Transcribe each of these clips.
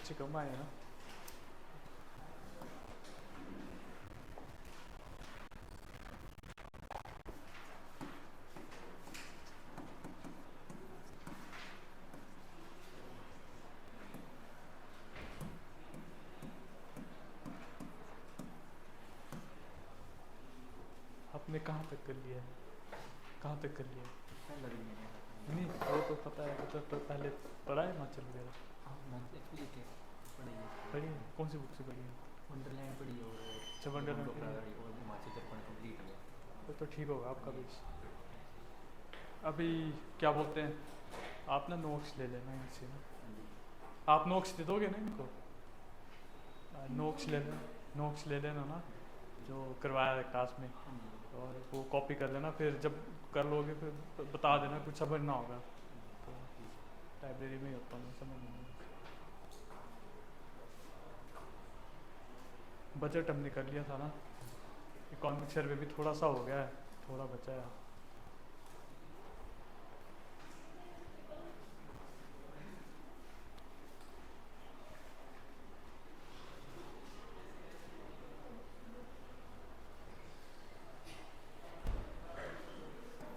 बच्चे कम आए ना। आपने कहाँ तक कर लिया है? कहाँ तक कर लिया है? नहीं वो तो पता है, तो पहले पढ़ा है हिमाचल वगैरह? पढ़ी है? कौन सी बुक से पढ़ी है? वंडरलैंड पढ़ी और अच्छा वंडरलैंड पढ़ी है। और हिमाचल दर्पण कंप्लीट हुआ। तो ठीक होगा आपका भी। अभी क्या बोलते हैं, आप ना नोट्स ले लेना इनसे ना। आप नोट्स दे दोगे ना इनको? नोट्स ले लेना, नोट्स ले लेना ना जो करवाया है क्लास में, और वो कॉपी कर लेना। फिर जब कर लोगे फिर बता देना, कुछ समझ ना होगा तो। लाइब्रेरी में ही होता हूँ, समझ नहीं। बजट हमने कर लिया था ना, इकोनॉमिक सर्वे भी थोड़ा सा हो गया है, थोड़ा बचा है।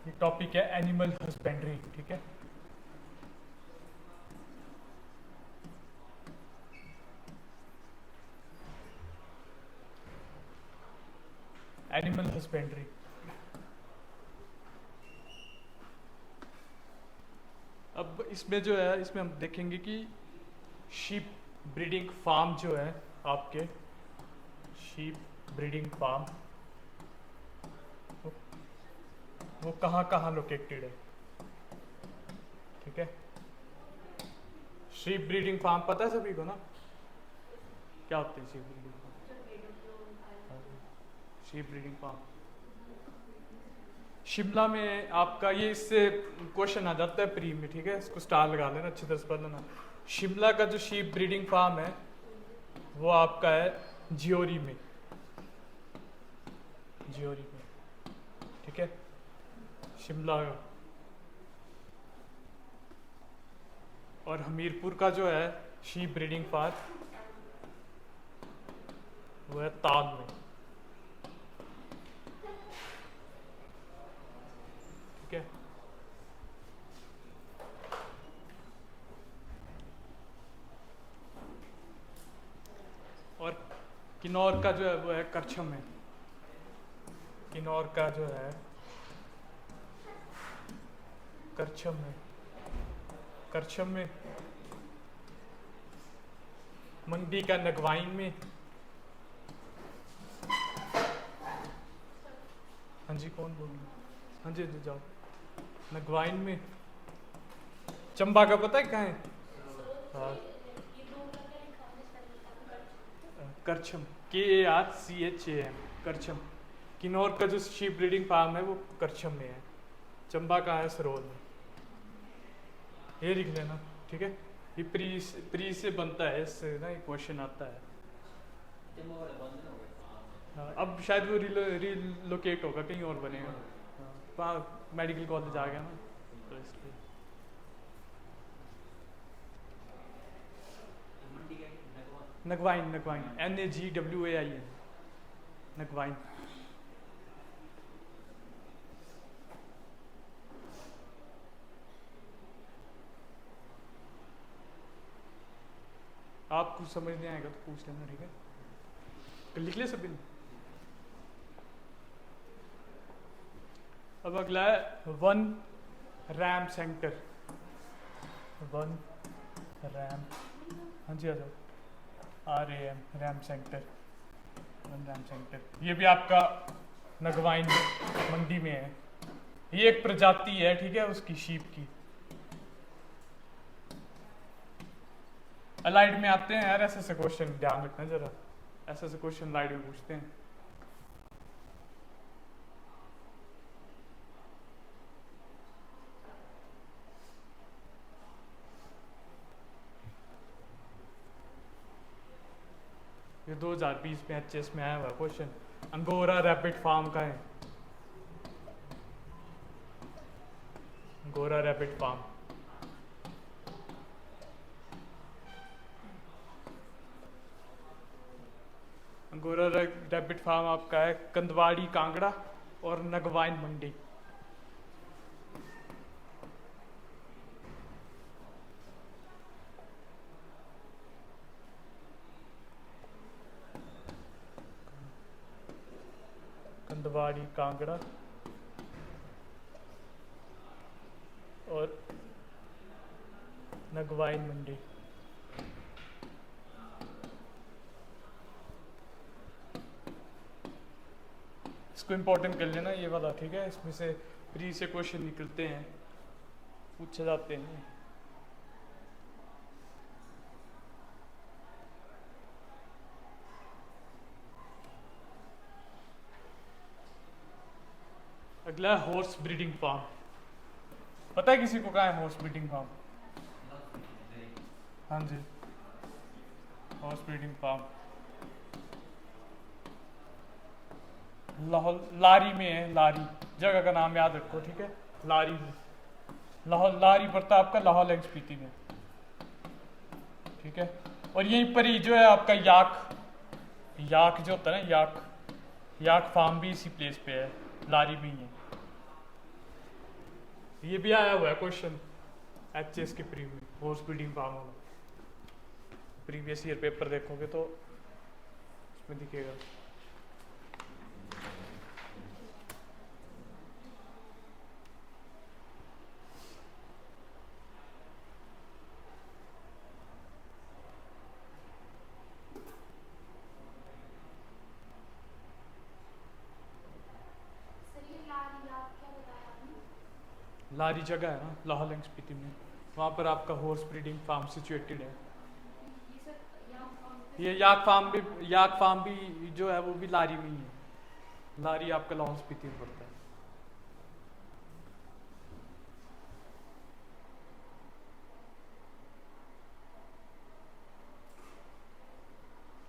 ये टॉपिक है एनिमल हस्बेंड्री, ठीक है। Animal husbandry. अब इसमें जो है, इसमें हम देखेंगे कि शीप ब्रीडिंग फार्म जो है आपके, शीप ब्रीडिंग फार्म वो कहाँ कहाँ लोकेटेड है, ठीक है। शीप ब्रीडिंग फार्म पता है सभी को ना, क्या होते हैं sheep breeding farm? Sheep breeding farm Shimla में आपका, ये इससे क्वेश्चन आ जाता है प्री में, ठीक है। इसको स्टार लगा लेना, अच्छी तरह से पढ़ लेना। शिमला का जो शीप ब्रीडिंग फार्म है वो आपका है जियोरी में, जियोरी में, ठीक है, शिमला का। और हमीरपुर का जो है शीप ब्रीडिंग फार्म वो है ताल में, ठीक है। और किन्नौर का जो है वो है करछम में, किन्नौर का जो है करछम में, करछम में। मंडी का नगवाइन में। हाँ जी कौन बोल रहे हैं? हाँ जी जी जाओ। नगवाइन में। चंबा का पता है कहाँ है? हाँ करछम, KARCHAM, करछम। किन्नौर का जो शीप ब्रीडिंग फार्म है वो करछम में है। चंबा का है सरोल में। ये लिख लेना, ठीक है। ये प्री से बनता है, इससे ना एक क्वेश्चन आता है। हाँ, अब शायद वो रिलोकेट होगा, कहीं और बनेगा। हाँ, वहाँ मेडिकल कॉलेज आ गया ना, तो इसलिए। नगवाइन, नगवाइन, NAGWAIN, नगवाइन। आप कुछ समझ नहीं आएगा तो पूछ लेना, ठीक है। तो लिख ले सभी ने। अब अगला है one RAM centre, one RAM, हाँ जी आ जाओ, RAM, RAM centre, one RAM centre. ये भी आपका नगवाइन मंडी में है। ये एक प्रजाति है, ठीक है, उसकी शीप की। अलाइड में आते हैं यार ऐसे ऐसे क्वेश्चन, ध्यान रखना जरा, ऐसे ऐसे क्वेश्चन अलाइड में पूछते हैं। ये 2020 में HS में आया हुआ क्वेश्चन। अंगोरा रैपिड फार्म का है, Angora rabbit farm. Angora rabbit farm आपका है कंदवाड़ी कांगड़ा और नगवाइन मंडी। कंदवाड़ी कांगड़ा और नगवाइन मंडी। इसको इम्पोर्टेंट कर लेना ये वाला, ठीक है। इसमें से प्री से क्वेश्चन निकलते हैं, पूछे जाते हैं। अगला है हॉर्स ब्रीडिंग फार्म। पता है किसी को कहाँ है हॉर्स ब्रीडिंग फार्म? हाँ जी, horse breeding farm Lahaul Lari में है। लारी जगह का नाम याद रखो, ठीक है। लारी में, लाहौर लारी पड़ता है आपका लाहौर लेग स्पीति में, ठीक है। और यहीं पर ही जो है आपका याक याक जो होता है ना, याक फार्म भी इसी प्लेस पे है, लारी में ही है। ये भी आया हुआ है क्वेश्चन एचएस के प्री में, हॉर्स ब्रीडिंग फार्म वाला। प्रीवियस ईयर पेपर देखोगे तो उसमें दिखेगा। लारी जगह है ना लाहौर लेग स्पीति में, वहाँ पर आपका हॉर्स ब्रीडिंग फार्म सिचुएटेड है। ये याक फार्म भी जो है वो भी लारी में ही है। लारी आपका लाहौर स्पीति में पड़ता है।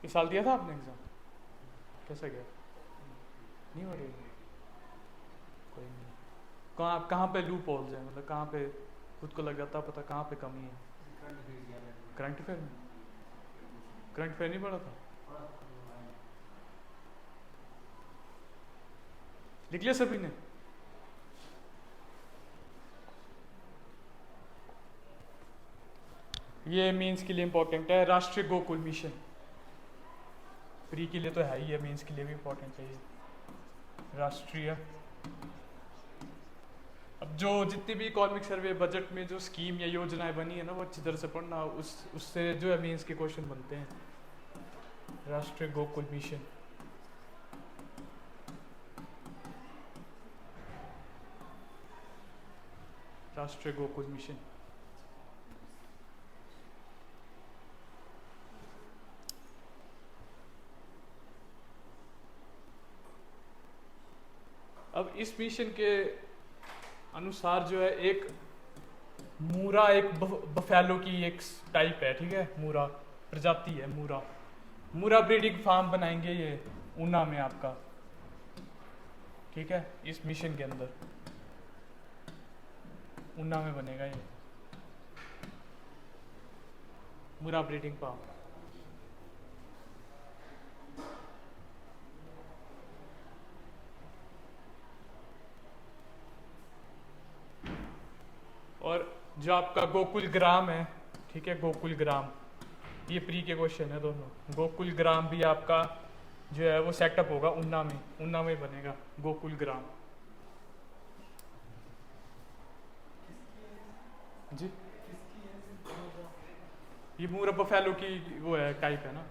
इस साल दिया था आपने एग्जाम? कैसा गया? नहीं हो रही? कोई नहीं। कहाँ पे लूप होल्स है, मतलब कहाँ पे खुद को लग जाता पता कहाँ पे कमी है? करंट अफेयर में? करंट अफेयर नहीं पढ़ा था? लिख लिया सभी ने? ये मेंस के लिए इंपॉर्टेंट है, राष्ट्रीय गोकुल मिशन। प्री के लिए तो है ही है, मेंस के लिए भी इंपॉर्टेंट है ये राष्ट्रीय। अब जो जितनी भी इकोनॉमिक सर्वे बजट में जो स्कीम या योजनाएं बनी है ना, वो अच्छी तरह से पढ़ना, उससे जो है मेंस के क्वेश्चन बनते हैं। राष्ट्रीय गोकुल मिशन, राष्ट्रीय गोकुल मिशन। अब इस मिशन के अनुसार जो है एक मूरा, एक बफेलो की एक टाइप है, ठीक है। मूरा प्रजाति है, मूरा ब्रीडिंग फार्म बनाएंगे ये ऊना में आपका, ठीक है। इस मिशन के अंदर ऊना में बनेगा ये मूरा ब्रीडिंग फार्म। और जो आपका गोकुल ग्राम है, ठीक है, गोकुल ग्राम, ये प्री के क्वेश्चन है दोनों। गोकुल ग्राम भी आपका जो है वो सेटअप होगा ऊना में बनेगा गोकुल ग्राम जी। ये मूरा बफेलो की वो है, टाइप है ना।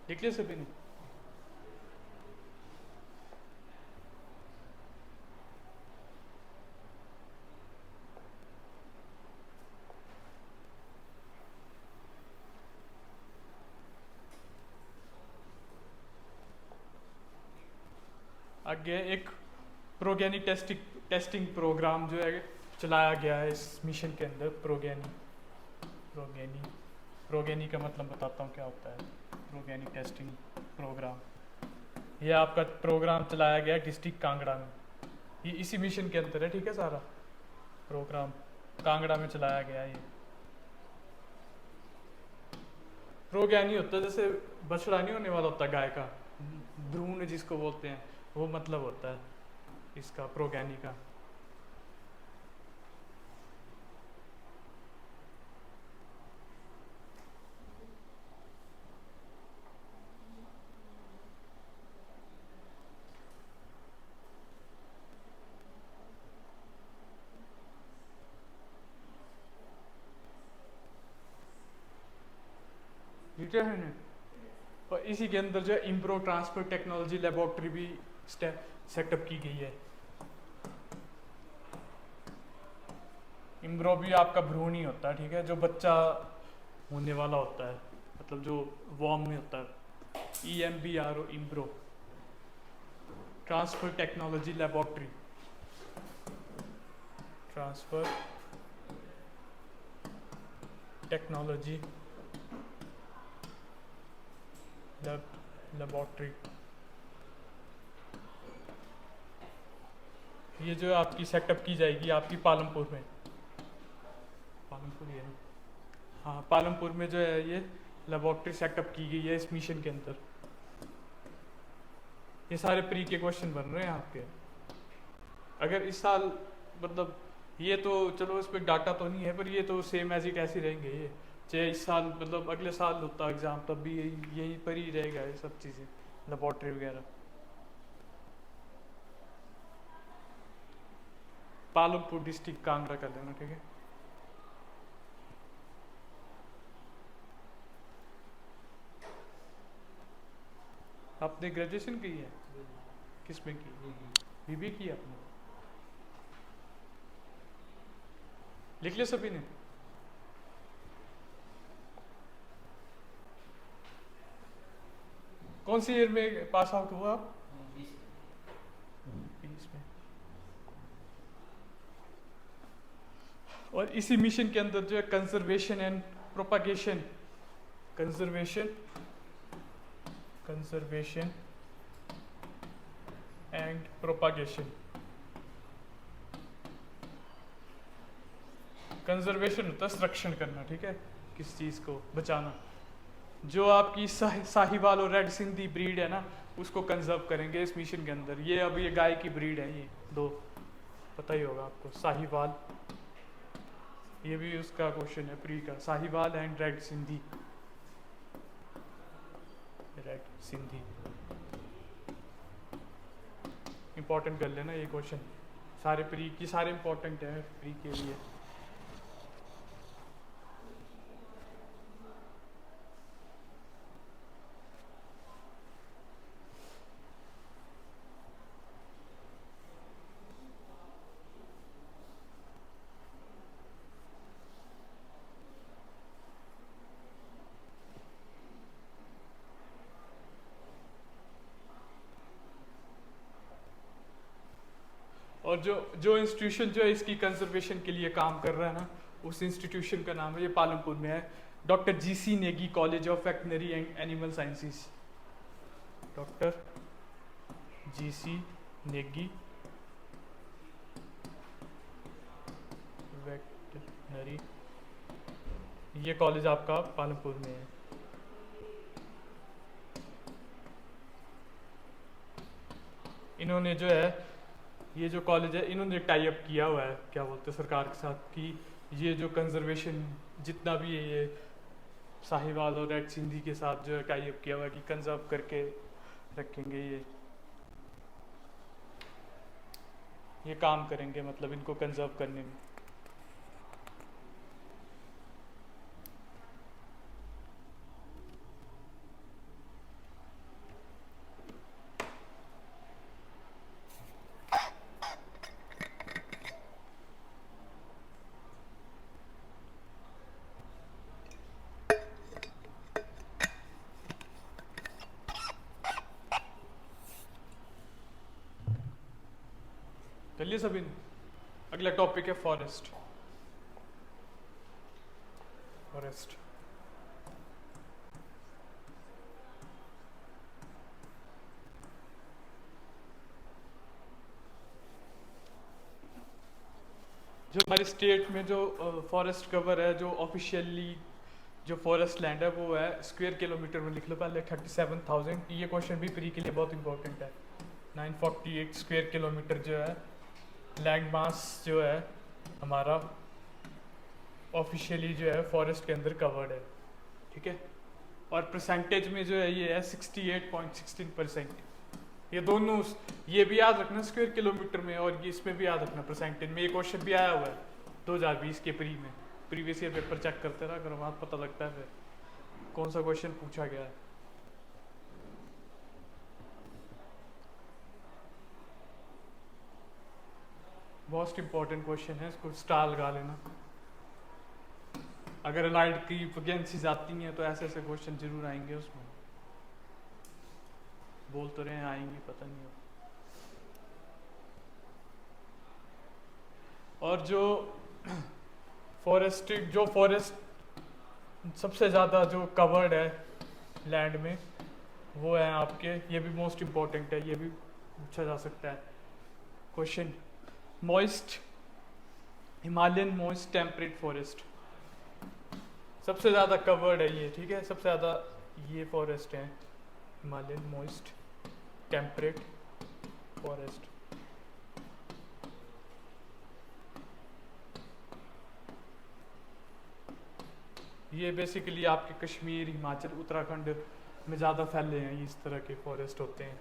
लिख लिया सभी ने? आगे एक प्रोगैनी टेस्टिंग प्रोग्राम जो है चलाया गया है इस मिशन के अंदर। प्रोगैनी प्रोगैनी का मतलब बताता हूँ क्या होता है। प्रोगैनी टेस्टिंग प्रोग्राम, ये आपका प्रोग्राम चलाया गया डिस्ट्रिक्ट कांगड़ा में। ये इसी मिशन के अंदर है, ठीक है। सारा प्रोग्राम कांगड़ा में चलाया गया है। ये प्रोगैनी होता है जैसे बछड़ा नहीं होने वाला होता गाय का, भ्रूण जिसको बोलते हैं, वो मतलब होता है इसका प्रोगैनी का। ठीक है ना। और इसी के अंदर जो है इम्प्रो ट्रांसफर टेक्नोलॉजी लेबोरेटरी भी सेटअप की गई है। इम्ब्रो भी आपका भ्रूण ही होता है, ठीक है, जो बच्चा होने वाला होता है, मतलब जो वॉर्म में होता है। EMBRO embryo transfer technology laboratory, transfer technology laboratory. ये जो आपकी सेटअप की जाएगी आपकी पालमपुर में, पालमपुर ही है ना, हाँ पालमपुर में जो है ये लेबोरेटरी सेटअप की गई है इस मिशन के अंदर। ये सारे प्री के क्वेश्चन बन रहे हैं आपके। अगर इस साल मतलब ये तो चलो इस पर डाटा तो नहीं है, पर ये तो सेम एज इट ऐसे रहेंगे ये, चाहे इस साल मतलब अगले साल होता एग्जाम तब भी यहीं पर ही रहेगा ये सब चीज़ें, लेबोरेटरी वगैरह। पालमपुर डिस्ट्रिक्ट कांगड़ा कर लेना, ठीक है। आपने ग्रेजुएशन की है? किस में की? बीबी की आपने? लिख लिया सभी ने? कौन सी ईयर में पास आउट हुआ आप? 20 में। और इसी मिशन के अंदर जो है conservation and propagation, conservation and propagation. Conservation होता है संरक्षण करना, ठीक है, किस चीज़ को बचाना। जो आपकी साहिवाल और रेड सिंधी ब्रीड है ना, उसको कंजर्व करेंगे इस मिशन के अंदर। ये अब ये गाय की ब्रीड है, ये दो पता ही होगा आपको, साहिवाल, ये भी उसका क्वेश्चन है प्री का, Sahiwal and red Sindhi. Red Sindhi important कर लेना ये क्वेश्चन, सारे प्री की सारे इंपॉर्टेंट है प्री के लिए। और जो इंस्टीट्यूशन जो है इसकी कंजर्वेशन के लिए काम कर रहा है ना, उस इंस्टीट्यूशन का नाम है, ये पालमपुर में है, doctor GC Negi college of veterinary and animal sciences. Doctor GC Negi veterinary, ये कॉलेज आपका पालमपुर में है। इन्होंने जो है ये जो कॉलेज है इन्होंने टाई अप किया हुआ है, क्या बोलते हैं, सरकार के साथ, कि ये जो कंजर्वेशन जितना भी है ये साहिवाल और रेड सिंधी के साथ जो है टाई अप किया हुआ है कि कंजर्व करके रखेंगे, ये काम करेंगे मतलब इनको कंजर्व करने में। कर लिए सभी ने? अगला टॉपिक है फॉरेस्ट। फॉरेस्ट जो हमारी स्टेट में जो फॉरेस्ट कवर है, जो ऑफिशियली जो फॉरेस्ट लैंड है वो है स्क्वायर किलोमीटर में। लिख लो पहले 37,000। ये क्वेश्चन भी प्री के लिए बहुत इंपॉर्टेंट है। 948 स्क्वायर किलोमीटर जो है लैंड मास जो है हमारा ऑफिशियली जो है फॉरेस्ट के अंदर कवर्ड है, ठीक है। और परसेंटेज में जो है ये है 68.16%। ये दोनों, ये भी याद रखना स्क्वायर किलोमीटर में, और ये इसमें भी याद रखना परसेंटेज में। ये क्वेश्चन भी आया हुआ है 2020 के प्री में। प्रीवियस ईयर पेपर चेक करते रहा अगर वहाँ पता लगता है फिर कौन सा क्वेश्चन पूछा गया है। मोस्ट इंपॉर्टेंट क्वेश्चन है, इसको स्टार लगा लेना। अगर अलाइड की वैकेंसीज आती हैं तो ऐसे ऐसे क्वेश्चन जरूर आएंगे उसमें। बोल तो रहे हैं आएंगी, पता नहीं हो। और जो फॉरेस्ट सबसे ज़्यादा जो कवर्ड है लैंड में वो है आपके, ये भी मोस्ट इम्पॉर्टेंट है, ये भी पूछा जा सकता है question. Moist Himalayan moist temperate forest सबसे ज़्यादा कवर्ड है ये, ठीक है। सबसे ज़्यादा ये फॉरेस्ट है हिमालयन मॉइस्ट टेम्परेट फॉरेस्ट। ये बेसिकली आपके कश्मीर, हिमाचल, उत्तराखंड में ज़्यादा फैले हैं इस तरह के फॉरेस्ट होते हैं।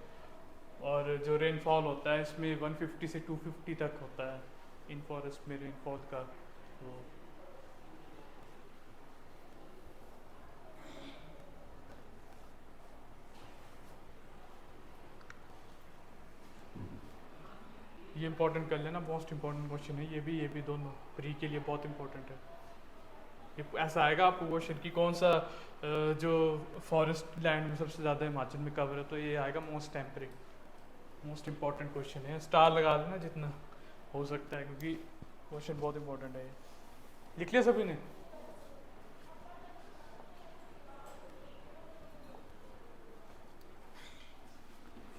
और जो रेनफॉल होता है इसमें 150 से 250 तक होता है इन फॉरेस्ट में रेनफॉल का। तो ये इंपॉर्टेंट कर लेना, मोस्ट इंपॉर्टेंट क्वेश्चन है ये भी दोनों प्री के लिए बहुत इंपॉर्टेंट है। ये ऐसा आएगा आपको क्वेश्चन कि कौन सा जो फॉरेस्ट लैंड में सबसे ज़्यादा हिमाचल में कवर है, तो ये आएगा most temperate. Most important question है, स्टार लगा लेना जितना हो सकता है क्योंकि क्वेश्चन बहुत इंपॉर्टेंट है। ये लिख लिया सभी ने?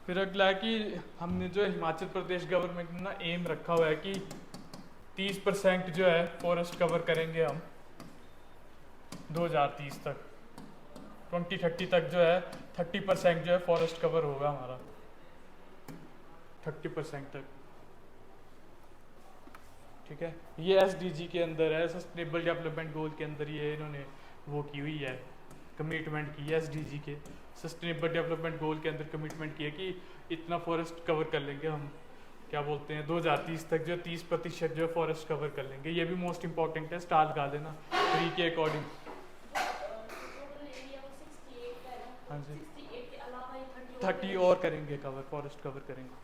फिर अगला है कि हमने जो हिमाचल प्रदेश गवर्नमेंट ने ना एम रखा हुआ है कि 30% जो है फॉरेस्ट कवर करेंगे हम 2030 तक। 2030 तक जो है 30% जो है फॉरेस्ट कवर होगा हमारा, 30% तक, ठीक है। ये SDG के अंदर है, सस्टेनेबल डेवलपमेंट गोल के अंदर ये इन्होंने वो की हुई है, कमिटमेंट की है। SDG के सस्टेनेबल डेवलपमेंट गोल के अंदर कमिटमेंट की है कि इतना फॉरेस्ट कवर कर लेंगे हम, क्या बोलते हैं 2030 तक जो 30% जो फॉरेस्ट कवर कर लेंगे। ये भी मोस्ट इंपॉर्टेंट है, स्टार लगा देना प्री के अकॉर्डिंग। हाँ जी 30 और करेंगे कवर, फॉरेस्ट कवर करेंगे।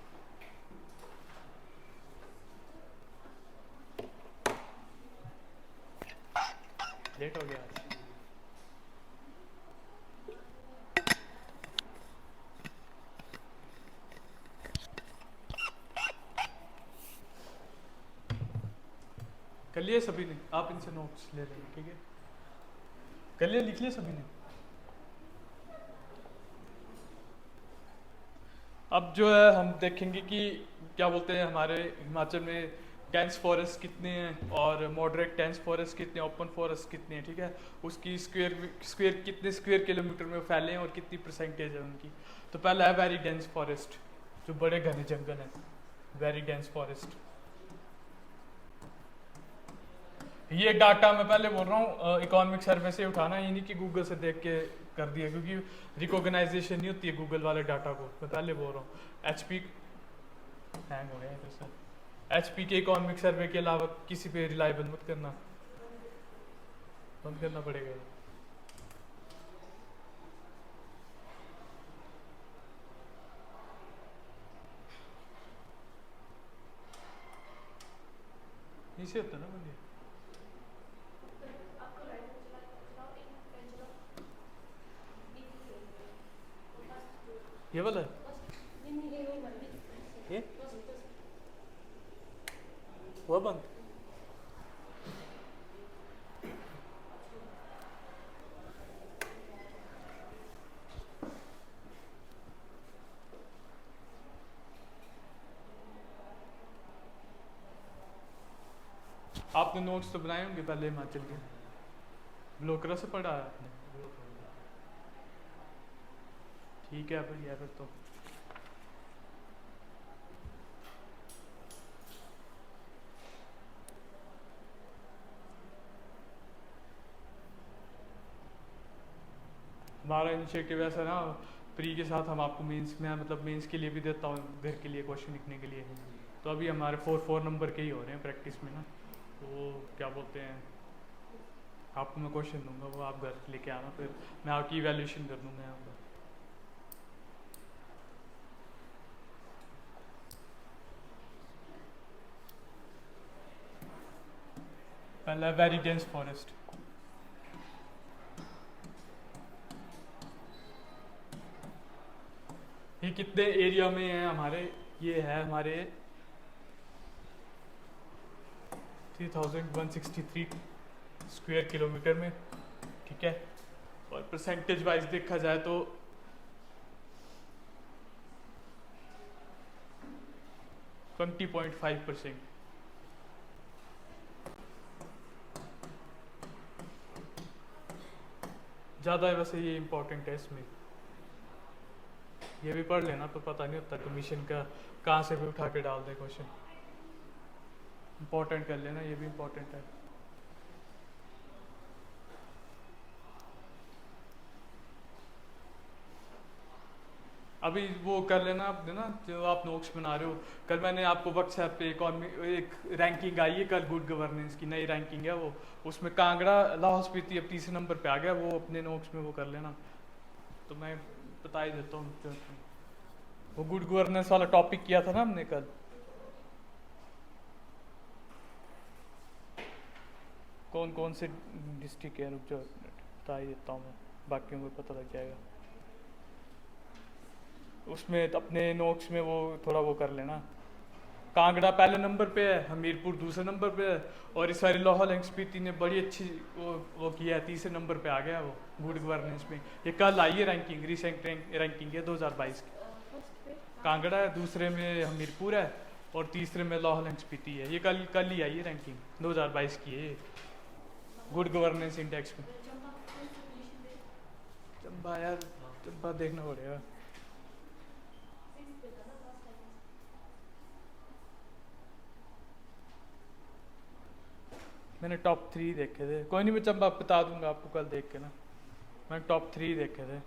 लेट हो गया आज। कर लिए सभी ने? आप इनसे नोट्स ले लेंगे, ठीक है। कर लिए, लिख लिए सभी ने? अब जो है हम देखेंगे कि क्या बोलते हैं हमारे हिमाचल में डेंस फॉरेस्ट कितने हैं और मॉडरेट डेंस फॉरेस्ट कितने, ओपन फॉरेस्ट कितने हैं, ठीक है। उसकी स्क्वायर कितने स्क्वायर किलोमीटर में फैले हैं और कितनी परसेंटेज है उनकी। तो पहला है वेरी डेंस फॉरेस्ट, जो बड़े घने जंगल हैं, वेरी डेंस फॉरेस्ट। ये डाटा मैं पहले बोल रहा हूँ इकोनॉमिक सर्वे से उठाना, ये नहीं कि गूगल से देख के कर दिया, क्योंकि रिकॉग्नाइजेशन नहीं होती है गूगल वाले डाटा को। मैं पहले बोल रहा हूँ HP हैंग हो गया है सर। HP के इकोनॉमिक सर्वे के अलावा किसी पे रिलायबल मत करना, बंद करना पड़ेगा ये। नीचे होता है ना बंदे। ये वाला ये हुआ बंद? आपने नोट्स तो बनाए होंगे पहले हिमाचल के, ब्लोकरा से पढ़ा है आपने? ठीक है भैया फिर तो। हमारा इनिशिएटिव ऐसा ना, प्री के साथ हम आपको मेंस में मतलब मेंस के लिए भी देता हूँ, घर के लिए क्वेश्चन लिखने के लिए। तो अभी हमारे 4 नंबर के ही हो रहे हैं प्रैक्टिस में ना, तो क्या बोलते हैं, आपको मैं क्वेश्चन दूंगा, वो आप घर लेके आना, फिर मैं आपकी इवैल्यूएशन कर दूंगा यहाँ पर। पहला वेरी डेंस फॉरेस्ट। ये कितने एरिया में है हमारे? ये है हमारे 3163 स्क्वायर किलोमीटर में, ठीक है। और परसेंटेज वाइज देखा जाए तो 20.5%। ज़्यादा है वैसे, ये इम्पोर्टेंट है इसमें, ये भी पढ़ लेना, तो पता नहीं होता कमीशन का कहाँ से भी उठा के डाल दे क्वेश्चन। इम्पोर्टेंट कर लेना, ये भी इम्पोर्टेंट है। अभी वो कर लेना आपने ना, जो आप नोट्स बना रहे हो, कल मैंने आपको व्हाट्सएप पे एक रैंकिंग आई है कल, गुड गवर्नेंस की नई रैंकिंग है वो, उसमें कांगड़ा लाहौल स्पीति अब तीसरे नंबर पे आ गया, वो अपने नोट्स में वो कर लेना। तो मैं बता ही देता हूँ, वो गुड गवर्नेंस वाला टॉपिक किया था ना हमने कल। कौन कौन से डिस्ट्रिक्ट है, रुक जाओ बता ही देता हूँ मैं, बाकियों को पता लग जाएगा। उसमें अपने नोट्स में वो थोड़ा वो कर लेना। कांगड़ा पहले नंबर पे है, हमीरपुर दूसरे नंबर पे है, और इस बार लाहौल एंड स्पीति ने बड़ी अच्छी वो किया है, तीसरे नंबर पे आ गया वो गुड गवर्नेंस में। ये कल आई है रैंकिंग, रिसेंट रैंकिंग है 2022 की। कांगड़ा है, दूसरे में हमीरपुर है, और तीसरे में लाहौल एंड स्पीति है। ये कल कल ही आई है रैंकिंग, 2022 की है गुड गवर्नेंस इंडेक्स में। चंबा यार, चंबा देखना पड़ेगा। मैंने टॉप 3 देखे थे, कोई नहीं मैं चंबा बता दूंगा आपको कल देख के ना। मैंने टॉप 3 देखे थे।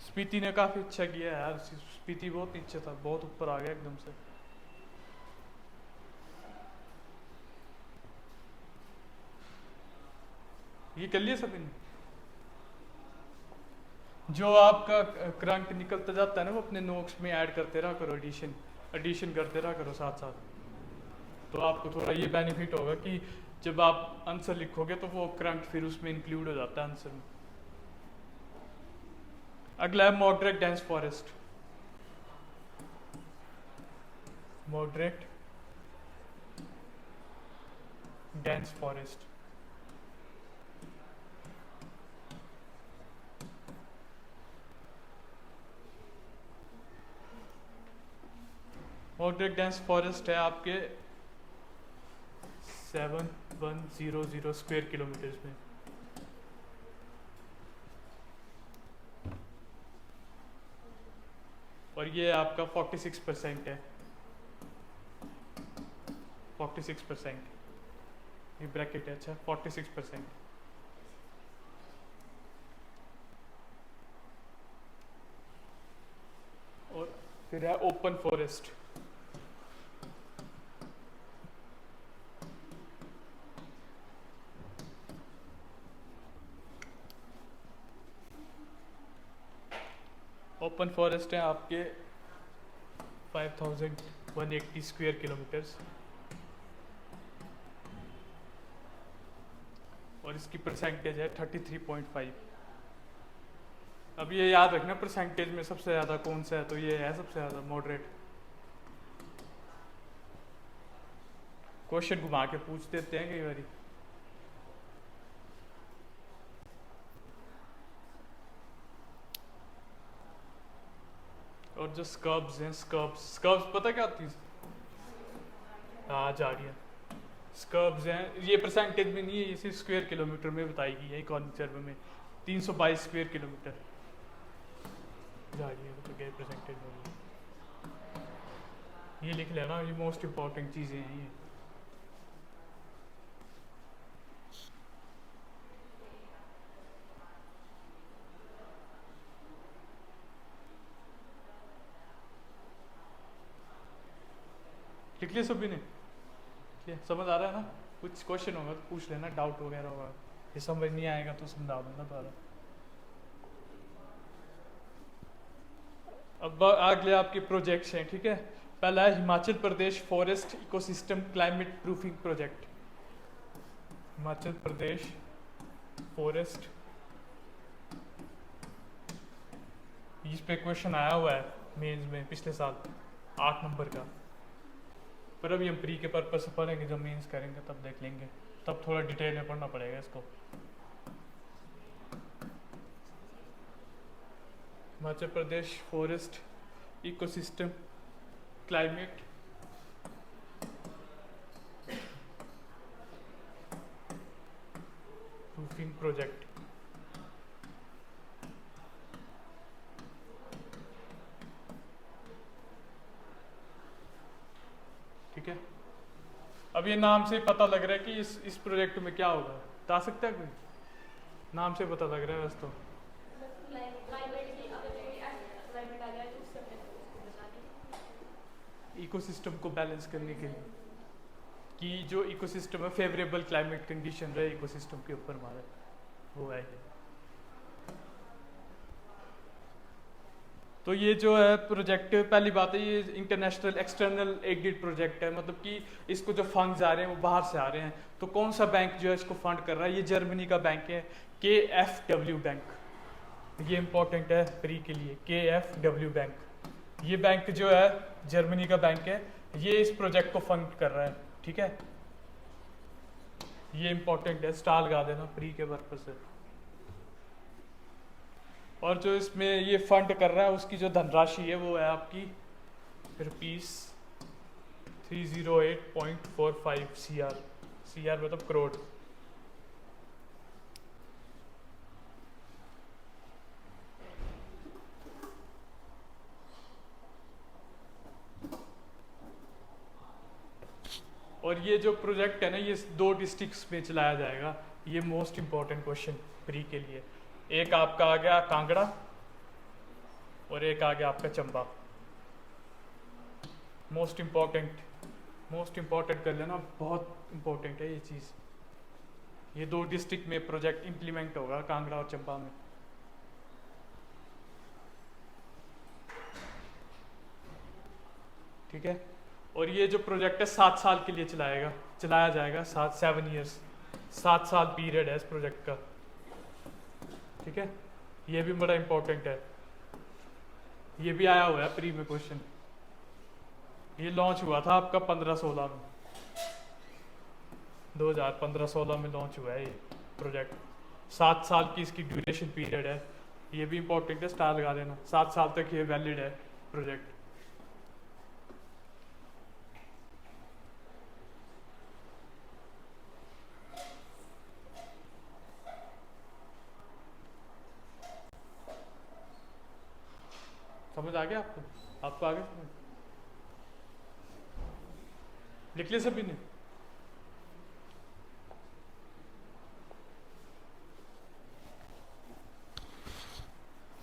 स्पीति ने काफ़ी अच्छा किया यार, स्पीति बहुत नीचे था, बहुत ऊपर आ गया एकदम से। ये कर लिया सभी ने? जो आपका करंट निकलता जाता है ना, वो अपने नोट्स में ऐड करते रहा करो, एडिशन करते रहा करो साथ साथ। तो आपको थोड़ा ये बेनिफिट होगा कि जब आप आंसर लिखोगे तो वो करंट फिर उसमें इंक्लूड हो जाता है आंसर में। अगला है moderate dense forest. Moderate dense forest, moderate dense forest है आपके 7100 स्क्वायर किलोमीटर्स में। और ये आपका 46% है, 46%, ये ब्रैकेट है, अच्छा 46%। और फिर है ओपन फॉरेस्ट। ओपन फॉरेस्ट है आपके 5180 स्क्वायर किलोमीटर्स, और इसकी परसेंटेज है 33.5। अब ये याद रखना परसेंटेज में सबसे ज़्यादा कौन सा है, तो ये है सबसे ज़्यादा मॉडरेट। क्वेश्चन घुमा के पूछ देते हैं कई बारी। और जो स्कर्ब्स हैं, स्कर्ब्स पता क्या होती है? हाँ जा रही है। स्कर्ब्स हैं, ये परसेंटेज में नहीं है, ये सिर्फ स्क्वायर किलोमीटर में बताई गई है इकोनॉमिक सर्वे में। 322 स्क्वायर किलोमीटर जा रही है, तो क्या परसेंटेज में होगी? ये लिख लेना, ये मोस्ट इम्पॉर्टेंट चीज़ें हैं ये। लिख लिया सभी ने? समझ आ रहा है ना? कुछ क्वेश्चन होगा तो पूछ लेना, डाउट वगैरह होगा, ये समझ नहीं आएगा तो समझा दूंगा दोबारा। अब अगले आपके प्रोजेक्ट्स हैं, ठीक है। पहला है Himachal Pradesh forest ecosystem climate proofing project. Himachal Pradesh forest, इस पे क्वेश्चन आया हुआ है मेंस में पिछले साल 8 नंबर का, पर अभी हम प्री के पर्पज से पढ़ेंगे, जब मेंस करेंगे तब देख लेंगे, तब थोड़ा डिटेल में पढ़ना पड़ेगा इसको। Himachal Pradesh forest ecosystem climate proofing project. ठीक है, अब ये नाम से पता लग रहा है कि इस प्रोजेक्ट में क्या होगा, बता सकता है कोई? नाम से पता लग रहा है वैसे तो। इकोसिस्टम को बैलेंस करने के लिए, कि जो इकोसिस्टम है फेवरेबल क्लाइमेट कंडीशन रहे इकोसिस्टम के ऊपर हमारे, वो है। तो ये जो है प्रोजेक्ट, पहली बात है ये इंटरनेशनल एक्सटर्नल एडेड प्रोजेक्ट है, मतलब कि इसको जो फंड्स आ रहे हैं वो बाहर से आ रहे हैं। तो कौन सा बैंक जो है इसको फंड कर रहा है? ये जर्मनी का बैंक है, KfW बैंक। ये इंपॉर्टेंट है प्री के लिए, KfW बैंक। ये बैंक जो है जर्मनी का बैंक है, ये इस प्रोजेक्ट को फंड कर रहा है, ठीक है। ये इंपॉर्टेंट है, स्टार लगा देना प्री के पर्पज से। और जो इसमें ये फंड कर रहा है उसकी जो धनराशि है वो है आपकी ₹308.45 CR मतलब करोड़। और ये जो प्रोजेक्ट है ना, ये 2 डिस्ट्रिक्ट्स में चलाया जाएगा। ये मोस्ट इम्पॉर्टेंट क्वेश्चन प्री के लिए। एक आपका आ गया कांगड़ा और एक आ गया आपका चंबा। मोस्ट इम्पॉर्टेंट कर लेना, बहुत इम्पोर्टेंट है ये चीज़। ये 2 डिस्ट्रिक्ट में प्रोजेक्ट इम्प्लीमेंट होगा, कांगड़ा और चंबा में। ठीक है, और ये जो प्रोजेक्ट है 7 साल के लिए चलाया जाएगा, 7 ईयर्स, 7 साल पीरियड है इस प्रोजेक्ट का। ठीक है, ये भी बड़ा इंपॉर्टेंट है, ये भी आया हुआ है प्री में क्वेश्चन। ये लॉन्च हुआ था आपका 15-16 में, 2015-16 में लॉन्च हुआ है ये प्रोजेक्ट। 7 साल की इसकी ड्यूरेशन पीरियड है, ये भी इंपॉर्टेंट है, स्टार लगा देना। 7 साल तक ये वैलिड है प्रोजेक्ट। समझ आ गया आपको आगे समझ? लिख लिया सभी ने?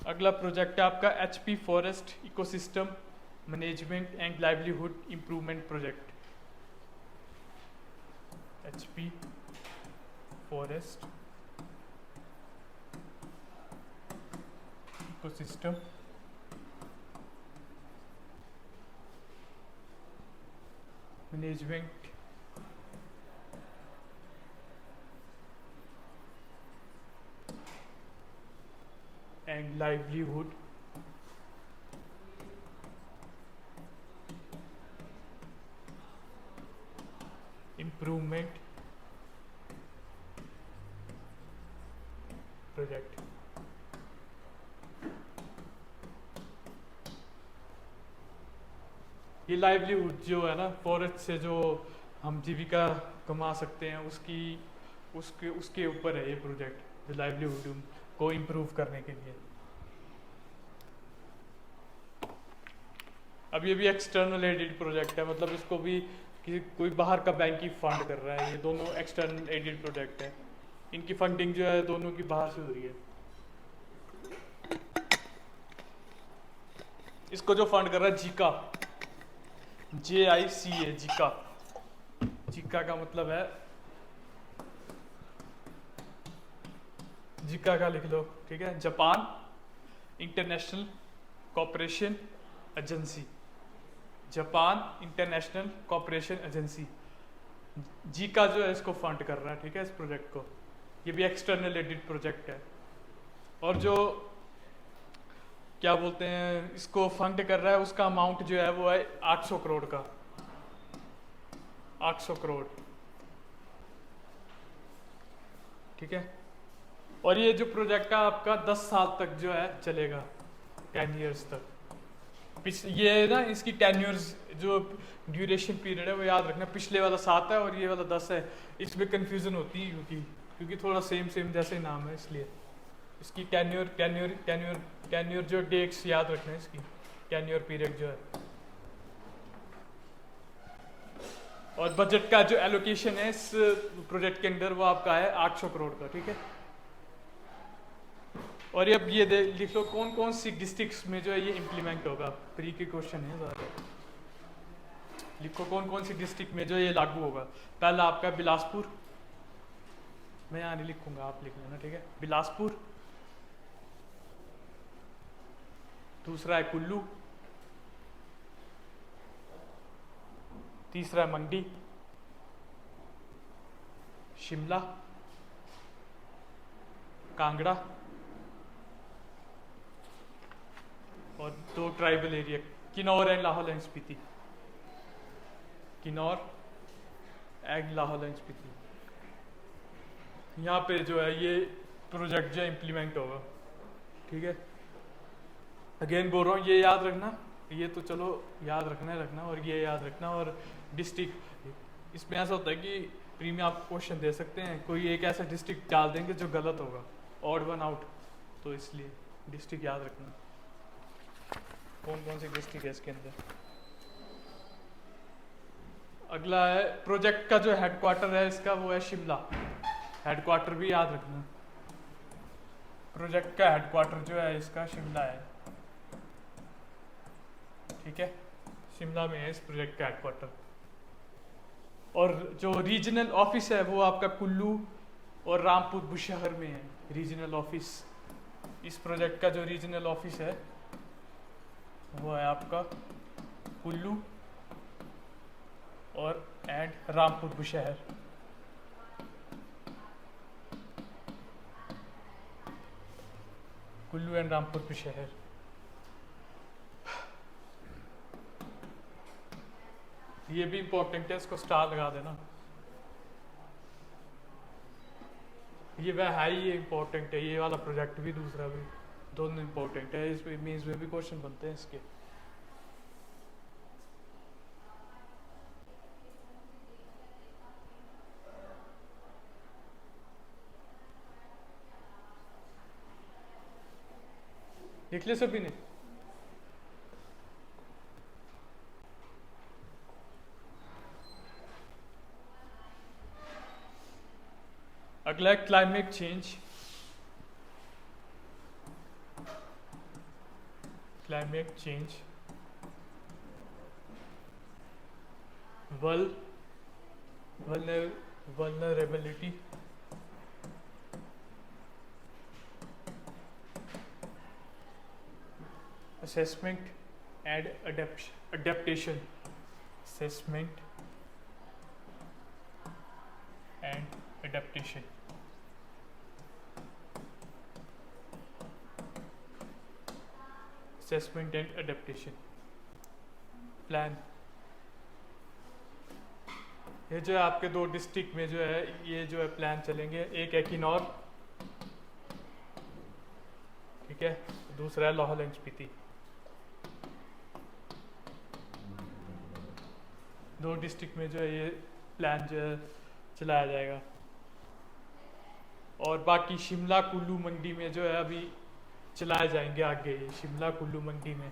अगला प्रोजेक्ट है आपका HP forest ecosystem management and livelihood improvement project. HP forest ecosystem management and livelihood improvement project. ये लाइवलीहुड जो है ना, फॉरेस्ट से जो हम जीविका कमा सकते हैं, उसकी उसके उसके ऊपर है ये प्रोजेक्ट, जो लाइवलीहुड को इम्प्रूव करने के लिए। अब ये भी एक्सटर्नल एडेड प्रोजेक्ट है, मतलब इसको भी कोई बाहर का बैंक ही फंड कर रहा है। ये दोनों एक्सटर्नल एडेड प्रोजेक्ट है, इनकी फंडिंग जो है दोनों की बाहर से हो रही है। इसको जो फंड कर रहा है जीका, JICA, जीका। जीका का मतलब है, जीका का लिख लो, ठीक है, Japan International Cooperation Agency. Japan International Cooperation Agency, JICA जो है इसको फंड कर रहा है, ठीक है, इस प्रोजेक्ट को। ये भी एक्सटर्नल एडिट प्रोजेक्ट है। और जो क्या बोलते हैं, इसको फंड कर रहा है, उसका अमाउंट जो है वो है 800 करोड़ का। 800 करोड़, ठीक है। और ये जो प्रोजेक्ट है आपका 10 साल तक जो है चलेगा, 10 इयर्स तक। ये ना इसकी टेन्योर्स जो ड्यूरेशन पीरियड है वो याद रखना, पिछले वाला 7 है और ये वाला 10 है। इसमें कंफ्यूजन होती है क्योंकि थोड़ा सेम जैसे नाम है, इसलिए इसकी टेन्योर जो डेट्स याद रखना है, इसकी टेन्योर पीरियड जो है। और बजट का जो एलोकेशन है इस प्रोजेक्ट के अंदर वो आपका है 800 करोड़ का, ठीक है। और अब ये लिख लो कौन कौन सी डिस्ट्रिक्ट्स में जो है ये इम्प्लीमेंट होगा। प्री के क्वेश्चन है ज़्यादा, लिखो कौन कौन सी डिस्ट्रिक्ट में जो ये लागू होगा। पहला आपका बिलासपुर, मैं यहाँ नहीं लिखूंगा, आप लिख लेना, ठीक है। बिलासपुर, दूसरा है कुल्लू, तीसरा है मंडी, शिमला, कांगड़ा और 2 tribal area, Kinnaur and Lahaul and Spiti. Kinnaur and Lahaul and Spiti, यहाँ पे जो है ये प्रोजेक्ट जो इम्प्लीमेंट होगा, ठीक है। अगेन बोल रहा हूँ, ये याद रखना, ये तो चलो याद रखना और ये याद रखना। और डिस्ट्रिक्ट, इसमें ऐसा होता है कि प्री में आप क्वेश्चन दे सकते हैं, कोई एक ऐसा डिस्ट्रिक्ट डाल देंगे जो गलत होगा, ऑड वन आउट, तो इसलिए डिस्ट्रिक्ट याद रखना कौन कौन सी डिस्ट्रिक्ट है इसके अंदर। अगला है प्रोजेक्ट का जो हेडक्वार्टर है इसका, वो है शिमला। हेडक्वार्टर भी याद रखना, प्रोजेक्ट का हेडक्वार्टर जो है इसका शिमला है, ठीक है। शिमला में है इस प्रोजेक्ट का हेडक्वार्टर। और जो रीजनल ऑफिस है वो आपका कुल्लू और रामपुर बुशहर में है, रीजनल ऑफिस। इस प्रोजेक्ट का जो रीजनल ऑफिस है वो है आपका कुल्लू और रामपुर बुशहर। कुल्लू एंड रामपुर बुशहर। ये भी इंपॉर्टेंट है, इसको स्टार लगा देना। ये वह है, ये इंपॉर्टेंट है, ये वाला प्रोजेक्ट भी दूसरा भी, दोनों इंपॉर्टेंट है। इसमें मेंस में भी क्वेश्चन बनते हैं इसके। लिख ले सभी ने। अगला है climate change. Climate change, vulnerability, assessment and adaptation, assessment and adaptation, assessment and adaptation, plan, ये जो है आपके दो डिस्ट्रिक्ट में जो है ये जो है प्लान चलेंगे, एक है किन्नौर, ठीक है, दूसरा है लाहौल एंड स्पीति। दो डिस्ट्रिक्ट में जो है ये प्लान जो है चलाया जाएगा। और बाकी शिमला कुल्लू मंडी में जो है अभी चलाए जाएंगे आगे। ये शिमला कुल्लू मंडी में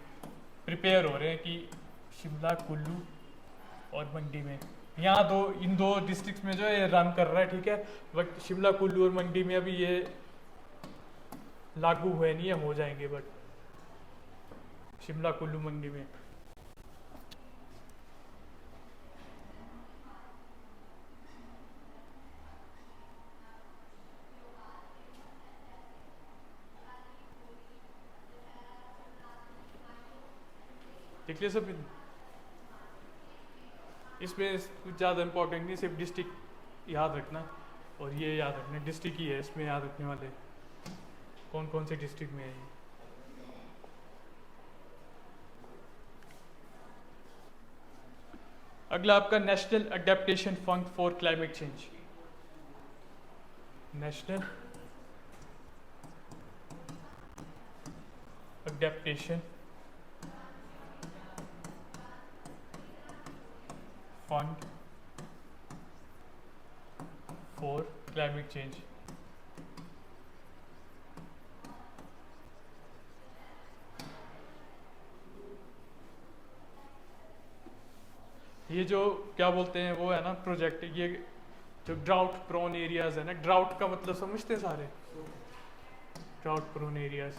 प्रिपेयर हो रहे हैं कि शिमला कुल्लू और मंडी में, यहाँ दो, इन दो डिस्ट्रिक्ट्स में जो है ये रन कर रहा है, ठीक है। बट शिमला कुल्लू और मंडी में अभी ये लागू हुए नहीं है, हो जाएंगे बट शिमला कुल्लू मंडी में। देख लिया सब। इसमें कुछ ज़्यादा इंपॉर्टेंट नहीं, सिर्फ डिस्ट्रिक्ट याद रखना और ये याद रखना, डिस्ट्रिक्ट ही है इसमें याद रखने वाले, कौन कौन से डिस्ट्रिक्ट में है ये। अगला आपका national adaptation fund for climate change. National adaptation fund for climate change. ये जो क्या बोलते हैं वो है ना प्रोजेक्ट, ये जो ड्राउट प्रोन एरियाज है ना, ड्राउट का मतलब समझते हैं सारे, ड्राउट प्रोन एरियाज,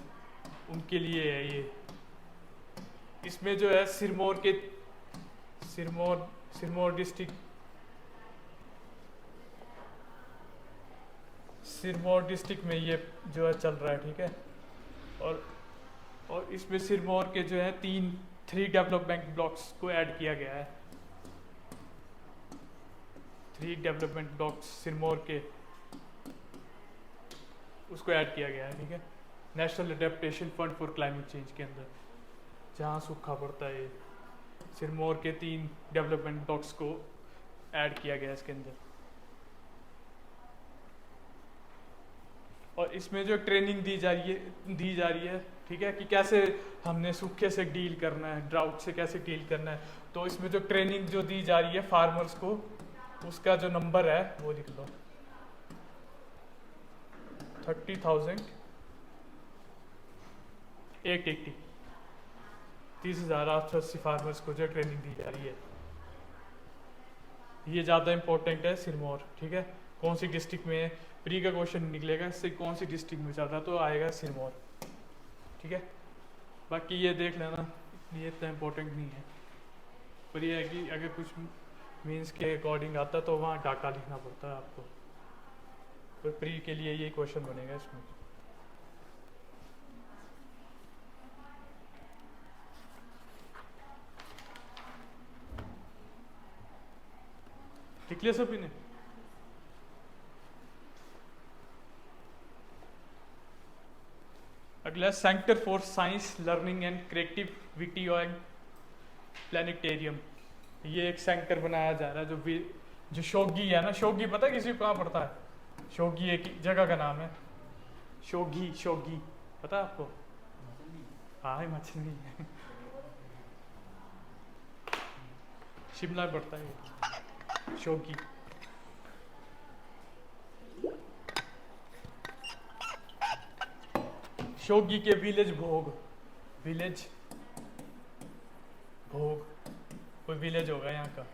उनके लिए है ये। इसमें जो है सिरमौर के सिरमौर डिस्ट्रिक्ट, सिरमौर डिस्ट्रिक्ट में ये जो है चल रहा है, ठीक है। और इसमें सिरमौर के जो है 3 डेवलपमेंट ब्लॉक्स को ऐड किया गया है। 3 डेवलपमेंट ब्लॉक्स सिरमौर के, उसको ऐड किया गया है, ठीक है, national adaptation fund for climate change के अंदर। जहाँ सूखा पड़ता है, सिरमौर के 3 डेवलपमेंट ब्लॉक्स को ऐड किया गया है इसके अंदर। और इसमें जो ट्रेनिंग दी जा रही है, ठीक है, कि कैसे हमने सूखे से डील करना है, ड्राउट से कैसे डील करना है। तो इसमें जो ट्रेनिंग जो दी जा रही है फार्मर्स को, उसका जो नंबर है वो लिख लो, 30,880, 30,880 फार्मर्स को जो ट्रेनिंग दी जा रही है। ये ज़्यादा इंपॉर्टेंट है सिरमौर, ठीक है। कौन सी डिस्ट्रिक्ट में प्री का क्वेश्चन निकलेगा, इससे कौन सी डिस्ट्रिक्ट में चल रहा है, तो आएगा सिरमौर, ठीक है। बाकी ये देख लेना, ये इतना इंपॉर्टेंट नहीं है, पर ये है कि अगर कुछ मीन्स के अकॉर्डिंग आता तो वहाँ डाका लिखना पड़ता है आपको, पर प्री के लिए ये क्वेश्चन बनेगा इसमें। लिख लिया सभी ने? अगला centre for science learning and creativity and planetarium. ये एक सेंटर बनाया जा रहा है जो शोगी है ना, शोगी पता है किसी को कहाँ पड़ता है? शोगी एक जगह का नाम है, शोगी पता है आपको? हाँ हिमाचल में है, शिमला पड़ता है शोगी। शोगी के विलेज भोग कोई विलेज होगा यहाँ का,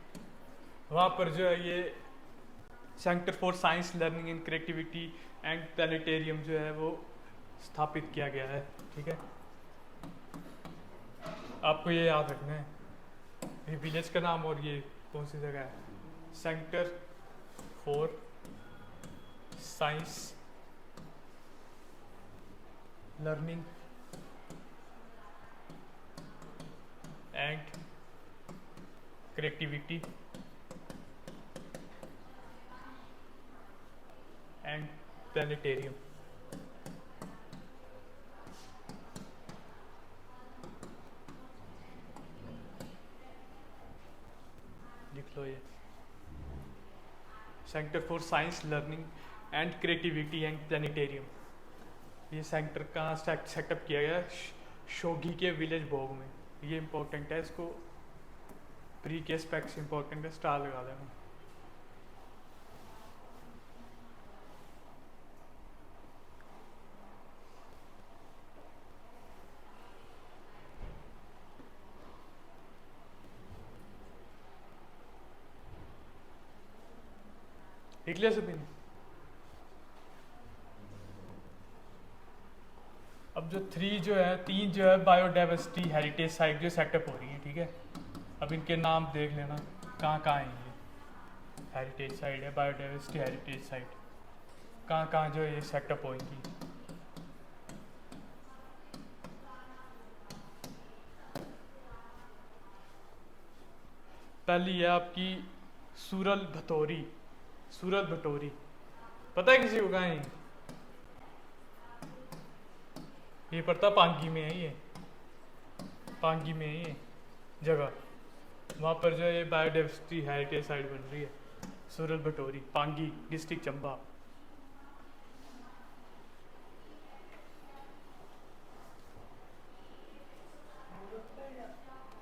वहाँ पर जो है ये centre for science learning and creativity and planetarium जो है वो स्थापित किया गया है, ठीक है। आपको ये याद रखना है, ये विलेज का नाम और ये कौन सी जगह है, centre for science learning and creativity and planetarium. लिख लो ये। Centre for science learning and creativity and planetarium. ये सेंटर कहाँ सेटअप किया गया? शोगी के विलेज भोग में। ये इम्पोर्टेंट है, इसको प्री के स्पेक्स इम्पोर्टेंट है, स्टार लगा देना। लिख लिया सभी ने? अब जो 3 जो है 3 जो है बायोडाइवर्सिटी हेरिटेज साइट जो सेटअप हो रही है, ठीक है। अब इनके नाम देख लेना कहाँ कहाँ है। ये हेरिटेज साइट है, बायोडाइवर्सिटी हेरिटेज साइट कहाँ कहाँ जो है ये सेटअप होगी। पहली है आपकी सूरल भटोरी। सूरत भटोरी पता है किसी को कहाँ है? ये पड़ता पांगी में है, ये पांगी में है ये जगह। वहाँ पर जो है ये बायोडाइवर्सिटी हेरिटेज साइट बन रही है, सूरल भटोरी, पांगी डिस्ट्रिक्ट चंबा।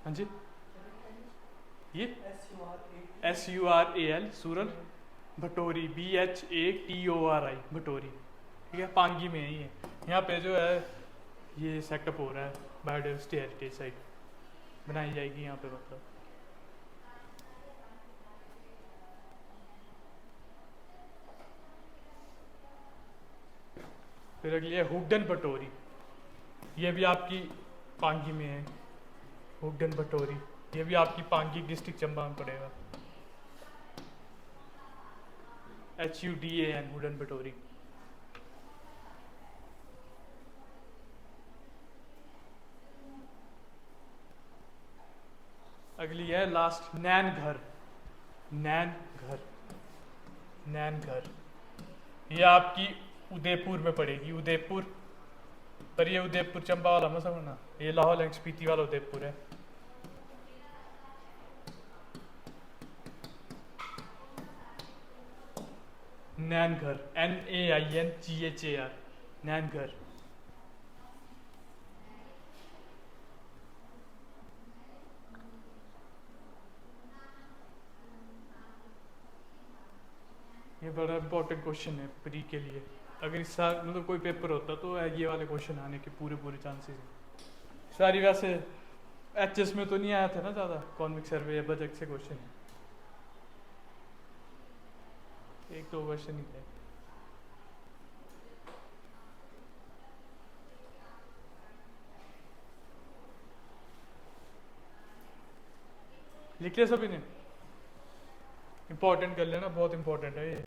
हाँ जी, ये SURAL सूरल भटोरी, BHATORI भटोरी, ठीक है, पांगी में है ये। यहाँ पे जो है ये सेटअप हो रहा है, बायोडाइवर्सिटी हेरिटेज साइट बनाई जाएगी यहाँ पे। मतलब फिर अगली है हुगडन भटोरी। ये भी आपकी पांगी में है, हुगडन भटोरी। ये भी आपकी पांगी डिस्ट्रिक्ट चंबा में पड़ेगा। HUDAN हुगडन भटोरी। अगली है लास्ट नैन घर। नैन घर, नैन घर ये आपकी उदयपुर में पड़ेगी। उदयपुर पर ये उदयपुर चंबा वाला मत समझना, ये लाहौल एंड स्पीति वाला उदयपुर है। नैन घर, NAINGHAR, नैन घर। ये बड़ा इंपॉर्टेंट क्वेश्चन है प्री के लिए। अगर इस साल मतलब कोई पेपर होता तो ये वाले क्वेश्चन आने के पूरे पूरे चांसेस हैं। सारी वैसे HS में तो नहीं आया था ना ज़्यादा, कॉन्विक सर्वे या बजट से क्वेश्चन है, 1-2 क्वेश्चन ही थे। लिख लिया सभी ने? इम्पोर्टेंट कर लेना, बहुत इम्पोर्टेंट है ये,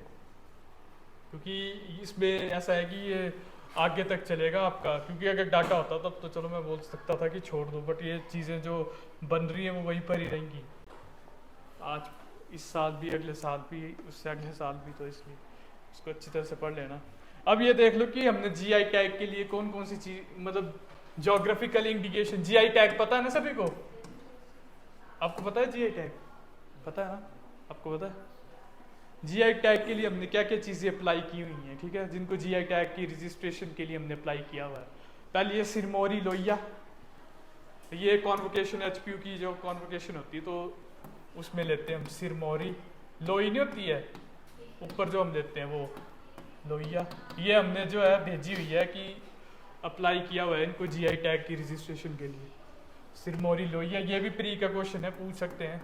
क्योंकि इसमें ऐसा है कि ये आगे तक चलेगा आपका। क्योंकि अगर डाटा होता तब तो चलो मैं बोल सकता था कि छोड़ दो, बट ये चीज़ें जो बन रही हैं वो वहीं पर ही रहेंगी आज, इस साल भी, अगले साल भी, उससे अगले साल भी। तो इसलिए इसको अच्छी तरह से पढ़ लेना। अब ये देख लो कि हमने GI टैग के लिए कौन कौन सी चीज़, मतलब जोग्राफिकल इंडिकेशन, GI टैग पता है ना सभी को? आपको पता है GI टैग? पता है ना? आपको पता है GI टैग के लिए हमने क्या क्या चीज़ें अप्लाई की हुई हैं, ठीक है, जिनको GI टैग की रजिस्ट्रेशन के लिए हमने अप्लाई किया हुआ है। पहले ये सिरमौरी लोहिया, ये कॉन्वोकेशन HPU की जो कॉन्वोकेशन होती है तो उसमें लेते हैं हम सिरमौरी। लोई नहीं होती है ऊपर जो हम लेते हैं वो लोहिया, ये हमने जो है भेजी हुई है कि अप्लाई किया हुआ है इनको GI टैग की रजिस्ट्रेशन के लिए। सिरमौरी लोहिया, ये भी प्री का क्वेश्चन है, पूछ सकते हैं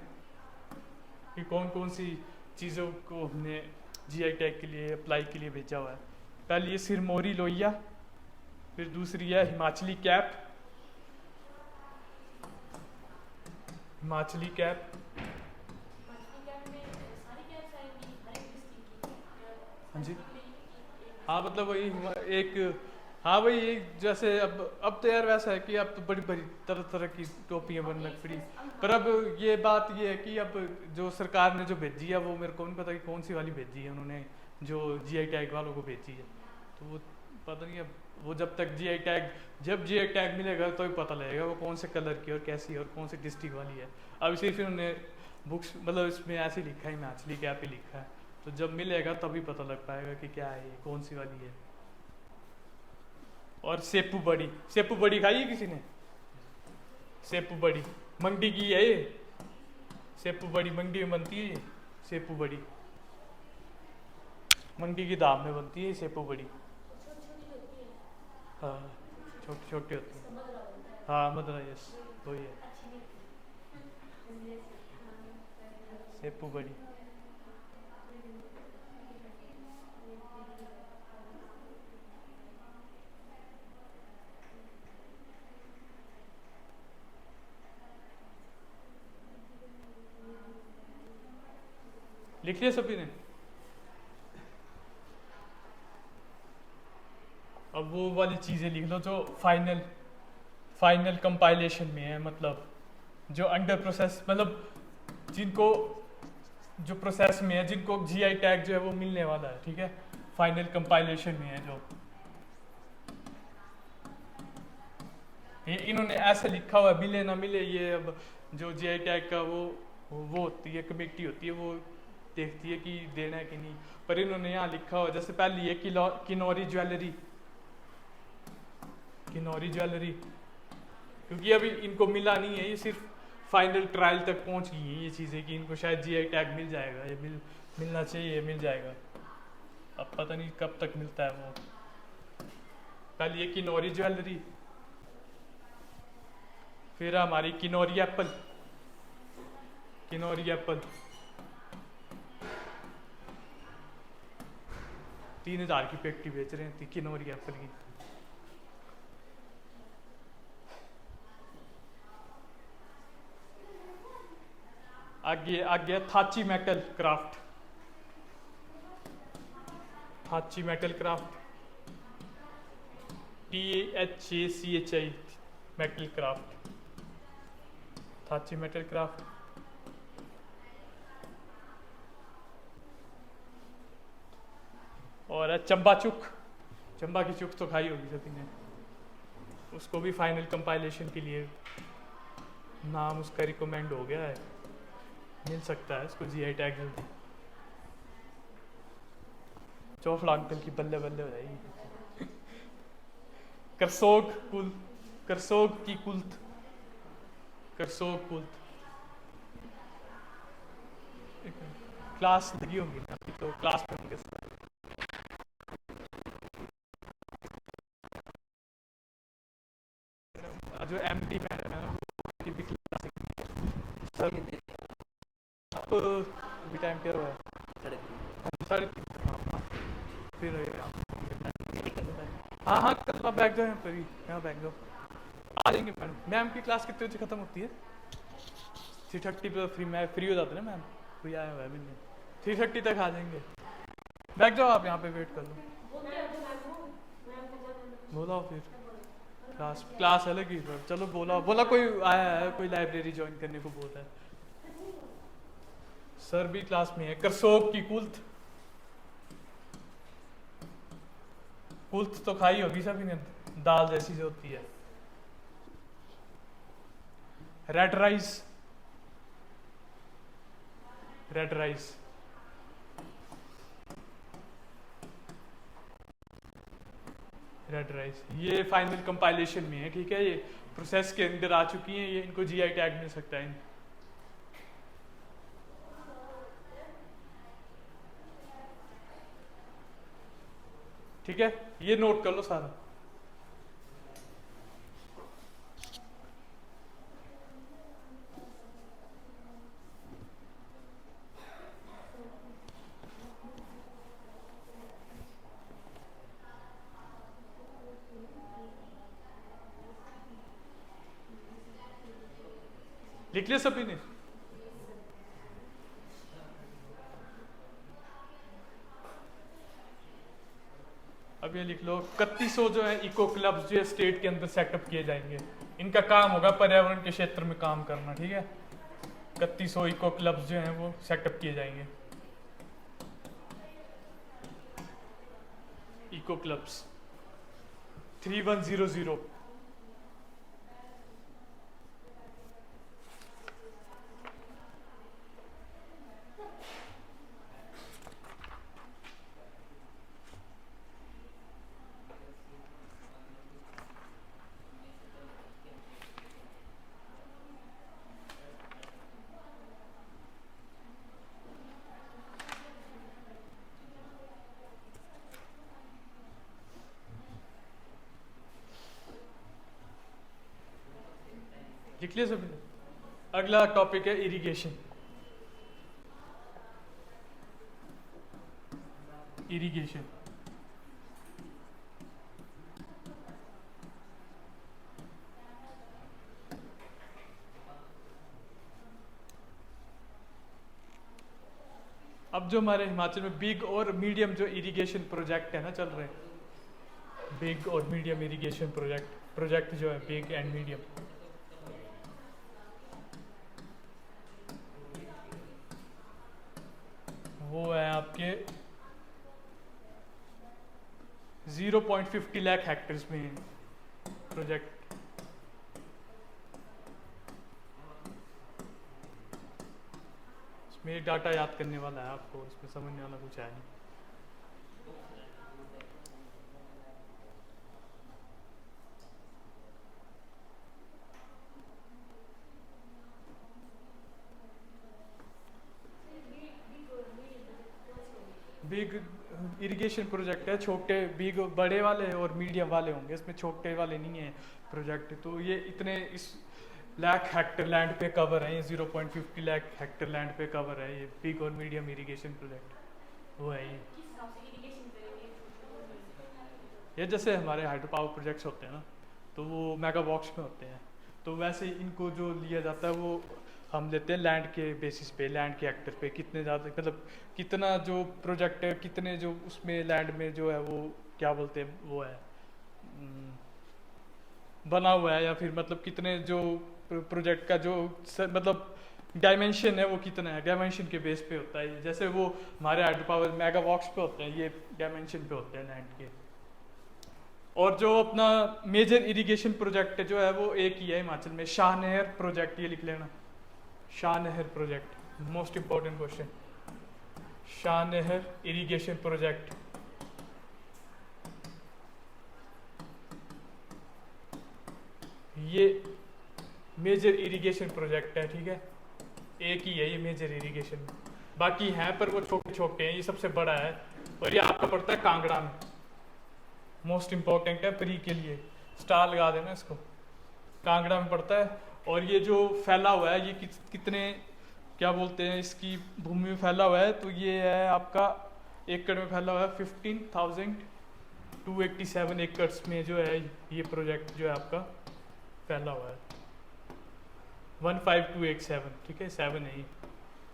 कि कौन कौन सी चीज़ों को हमने GI टैग के लिए अप्लाई के लिए भेजा हुआ है। पहले ये सिरमौरी लोहिया, फिर दूसरी है हिमाचली कैप। हिमाचली कैप, हाँ जी, हाँ मतलब वही एक, हाँ वही जैसे अब तो यार वैसा है कि अब तो बड़ी बड़ी तरह तरह की टोपियाँ बनना पड़ी। पर अब ये बात ये है कि अब जो सरकार ने जो भेजी है वो मेरे को नहीं पता कि कौन सी वाली भेजी है उन्होंने, जो GI टैग वालों को भेजी है। तो वो पता नहीं, अब वो जब GI टैग मिलेगा तो ही पता लगेगा वो कौन से कलर की और कैसी और कौन सी डिस्ट्रिक्ट वाली है। अब सिर्फ उन्होंने बुक्स मतलब इसमें ऐसे लिखा है, हिमाचली कैप ही लिखा है, तो तो जब मिलेगा तभी पता लग पाएगा कि क्या है ये, कौन सी वाली है। और सेपू बड़ी खाई है किसी ने? सेपू बड़ी मंडी की है ये। सेपू बड़ी मंडी में बनती है ये। सेपू बड़ी मंडी की दाम में बनती है सेपू बड़ी। हाँ छोटी छोटी होती है। हाँ मदरा, यस वही है सेपू बड़ी। लिख लिया सभी ने? अब वो वाली चीज़ें लिख लो जो फाइनल कंपाइलेशन में है, मतलब जो अंडर प्रोसेस, मतलब जिनको जो प्रोसेस में है, जिनको जीआई टैग जो है वो मिलने वाला है, ठीक है, फाइनल कंपाइलेशन में है जो। ये इन्होंने ऐसा लिखा हुआ है, मिले ना मिले ये अब जो जीआई टैग का वो होती है, कमेटी होती है, वो देखती है कि देना है कि नहीं। पर इन्होंने यहाँ लिखा हुआ, जैसे पहली है किनौरी ज्वेलरी, क्योंकि अभी इनको मिला नहीं है, ये सिर्फ फाइनल ट्रायल तक पहुंच गई हैं ये चीज़ें कि इनको शायद जीआई टैग मिल जाएगा, ये मिलना चाहिए, मिल जाएगा। अब पता नहीं कब तक मिलता है वो। पहले ये किनौरी ज्वेलरी, फिर हमारी किनौरी एप्पल 3000 की पेटी बेच रहे हैं किनौरी एप्पल की। आगे Thachi metal craft THACHI metal craft, Thachi metal craft. और चंबा की चुक तो खाई होगी सभी ने, उसको भी फाइनल कंपाइलेशन के लिए नाम उसका रिकमेंड हो गया है, मिल सकता है इसको जीआई टैग जल्दी। चौफला अंकल की बल्ले बल्ले हो जाएगी। करसोग की कुल्थ क्लास लगी होंगी ना अभी, तो क्लास में होंगे। जो एमडी मैडम है ना, उसकी भी क्लास सर अभी टाइम क्या हुआ है? साढ़े फिर हाँ कल आप बैग दो यहाँ पर ही, यहाँ बैग दो, आ जाएंगे मैडम। मैम की क्लास कितने बजे खत्म होती है? 3:30 पर फ्री हो जाते ना मैम, कोई आया हुआ है मिलने, 3:30 तक आ जाएंगे। बैग जाओ आप यहाँ पे वेट कर लो, बोला फिर क्लास अलग ही। चलो बोला कोई आया है, कोई लाइब्रेरी ज्वाइन करने को बोल रहा है। सर भी क्लास में है। करसोग की कुल्थ तो खाई होगी सभी ने, दाल जैसी जो होती है। रेड राइस ये फाइनल कंपाइलेशन में है, ठीक है, ये प्रोसेस के अंदर आ चुकी हैं, ये इनको जीआई टैग मिल सकता है। ठीक है, ये नोट कर लो सारा। लिख लिया सभी ने? अब ये लिख लो 3100 जो है इको क्लब्स जो है स्टेट के अंदर सेटअप किए जाएंगे। इनका काम होगा पर्यावरण के क्षेत्र में काम करना, ठीक है। 3100 इको क्लब्स जो हैं वो सेटअप किए जाएंगे। Eco clubs 3100। लिख लिया सभी ने? अगला टॉपिक है इरिगेशन। इरिगेशन अब जो हमारे हिमाचल में बिग और मीडियम जो इरिगेशन प्रोजेक्ट है ना चल रहे हैं, बिग और मीडियम इरिगेशन प्रोजेक्ट जो है बिग एंड मीडियम, वो है आपके 0.50 लाख हेक्टर्स में प्रोजेक्ट। इसमें एक डाटा याद करने वाला है आपको, इसमें समझने वाला कुछ है नहीं। बिग इरिगेशन प्रोजेक्ट है, छोटे बिग बड़े वाले और मीडियम वाले होंगे, इसमें छोटे वाले नहीं है प्रोजेक्ट। तो ये इतने इस लाख हेक्टर लैंड पे कवर है, ये 0.50 लाख हेक्टर लैंड पे कवर है ये बिग और मीडियम इरिगेशन प्रोजेक्ट। वो है ये जैसे हमारे हाइड्रो पावर प्रोजेक्ट्स होते हैं ना, तो वो मेगा बॉक्स में होते हैं, तो वैसे ही इनको जो लिया जाता है वो हम लेते हैं लैंड के बेसिस पे, लैंड के हेक्टर पे कितने ज़्यादा, मतलब कितना जो प्रोजेक्ट है, कितने जो उसमें लैंड में जो है वो क्या बोलते हैं वो है बना हुआ है, या फिर मतलब कितने जो प्रोजेक्ट का जो मतलब डायमेंशन है वो कितना है, डायमेंशन के बेस पे होता है। जैसे वो हमारे हाइड्रो पावर मेगा बॉक्स पे होते हैं, ये डायमेंशन पे होते हैं लैंड के। और जो अपना मेजर इरिगेशन प्रोजेक्ट जो है वो एक ही है हिमाचल में, शाहनहर प्रोजेक्ट, ये लिख लेना, Shahnahar project, most important question. Shahnahar irrigation project, ये मेजर इरिगेशन प्रोजेक्ट है, ठीक है, एक ही है ये मेजर इरिगेशन। बाकी हैं पर वो छोटे छोटे हैं, ये सबसे बड़ा है और ये आपका पड़ता है कांगड़ा में। मोस्ट इंपॉर्टेंट है प्री के लिए, स्टार लगा देना इसको, कांगड़ा में पड़ता है। और ये जो फैला हुआ है ये कितने क्या बोलते हैं इसकी भूमि में फैला हुआ है, तो ये है आपका एकड़ में फैला हुआ है 15,287 एकड़ में जो है ये प्रोजेक्ट जो है आपका फैला हुआ है, 15287, ठीक है, 7 है ये,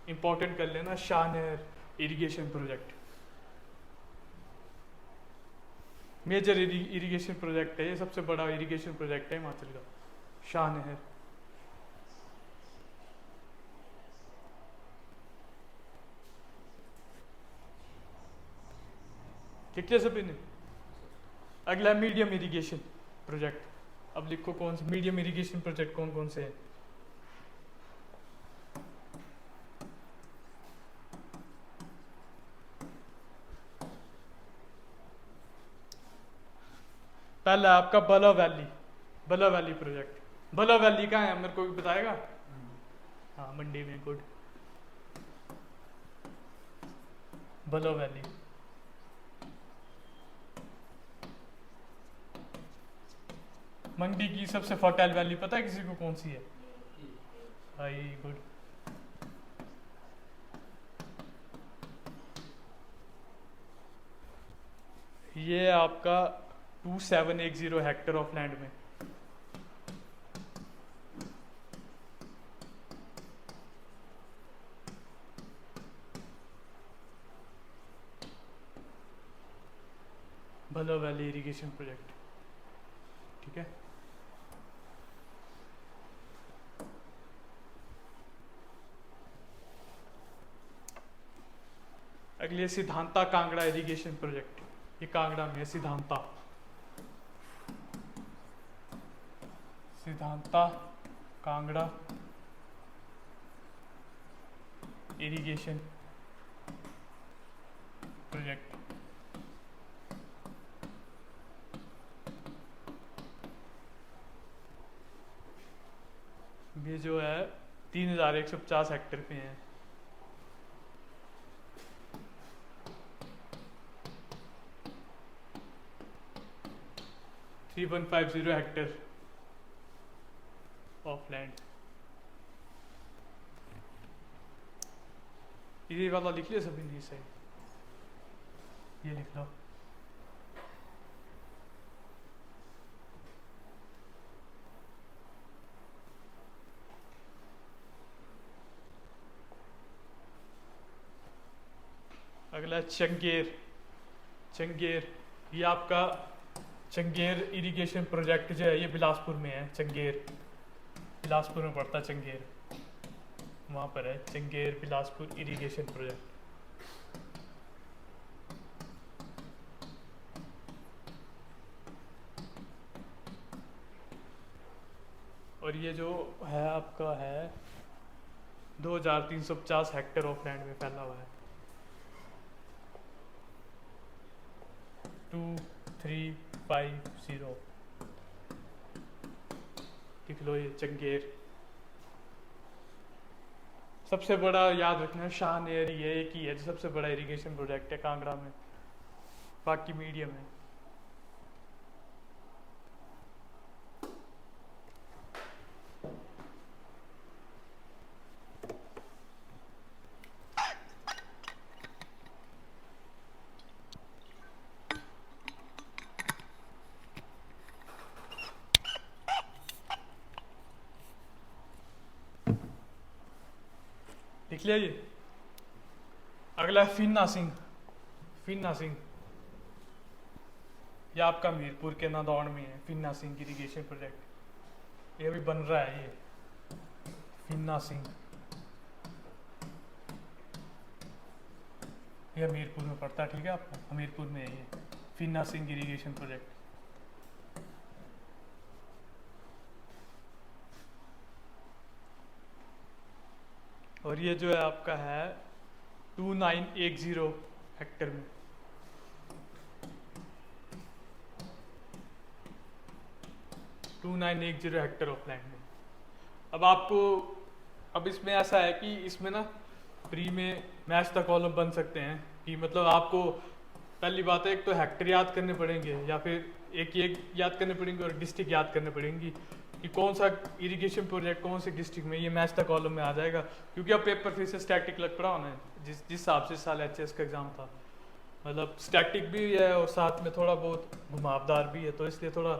इंपॉर्टेंट कर लेना। Shahnahar irrigation project major irrigation project है, ये सबसे बड़ा इरिगेशन प्रोजेक्ट है हिमाचल का, शाहनहर। ठीक है सभी ने? अगला मीडियम इरिगेशन प्रोजेक्ट, अब लिखो कौन से मीडियम इरिगेशन प्रोजेक्ट कौन कौन से हैं। पहला है आपका बला वैली, बला वैली प्रोजेक्ट। बला वैली कहाँ है, मेरे को भी बताएगा? हाँ, मंडी में, गुड। बला वैली मंडी की सबसे फर्टाइल वैली पता है किसी को कौन सी है? आई गुड। ये आपका 2710 हेक्टर ऑफ लैंड में, भला वैली इरिगेशन प्रोजेक्ट, ठीक है। अगले सिद्धांता कांगड़ा इरिगेशन प्रोजेक्ट, ये कांगड़ा में है, सिद्धांता, सिद्धांता कांगड़ा इरिगेशन प्रोजेक्ट। ये जो है 3150 हेक्टर पे है। Three 150 Hector of land. ये वाला लिख लिया सभी ने सही, ये लिख लो। अगला चंगेर। चंगेर ये आपका चंगेर इरिगेशन प्रोजेक्ट जो है ये बिलासपुर में है। चंगेर बिलासपुर में पड़ता है चंगेर, वहाँ पर है चंगेर बिलासपुर इरिगेशन प्रोजेक्ट। और ये जो है आपका है 2350 हेक्टेयर ऑफ लैंड में फैला हुआ है। 2350 लिख लो ये चंगेर। सबसे बड़ा याद रखना शाहनेर ये एक ही है जो सबसे बड़ा इरिगेशन प्रोजेक्ट है कांगड़ा में, बाकी मीडियम है। लिख लिया ये। अगला है फिन्ना सिंह। फिन्ना सिंह ये आपका मीरपुर के नादौड़ में है। फिन्ना सिंह इरिगेशन प्रोजेक्ट ये अभी बन रहा है। ये फिन्ना सिंह ये हमीरपुर में पड़ता है, ठीक है आपको, हमीरपुर में है ये फिन्ना सिंह इरिगेशन प्रोजेक्ट। और ये जो है आपका है 2910 हेक्टेयर में। हेक्टेयर ऑफ लैंड में। अब आपको अब इसमें ऐसा है कि इसमें ना प्री में मैच द कॉलम बन सकते हैं कि मतलब आपको पहली बात है एक तो हेक्टेयर याद करने पड़ेंगे या फिर एक याद करने पड़ेंगे और डिस्ट्रिक्ट याद करने पड़ेंगी कि कौन सा इरिगेशन प्रोजेक्ट कौन से डिस्ट्रिक्ट में, ये मैच द कॉलम में आ जाएगा। क्योंकि अब पेपर फिर से स्टैटिक लग पड़ा होना है जिस हिसाब से साल एचएस का एग्जाम था, मतलब स्टैटिक भी है और साथ में थोड़ा बहुत घुमावदार भी है, तो इसलिए थोड़ा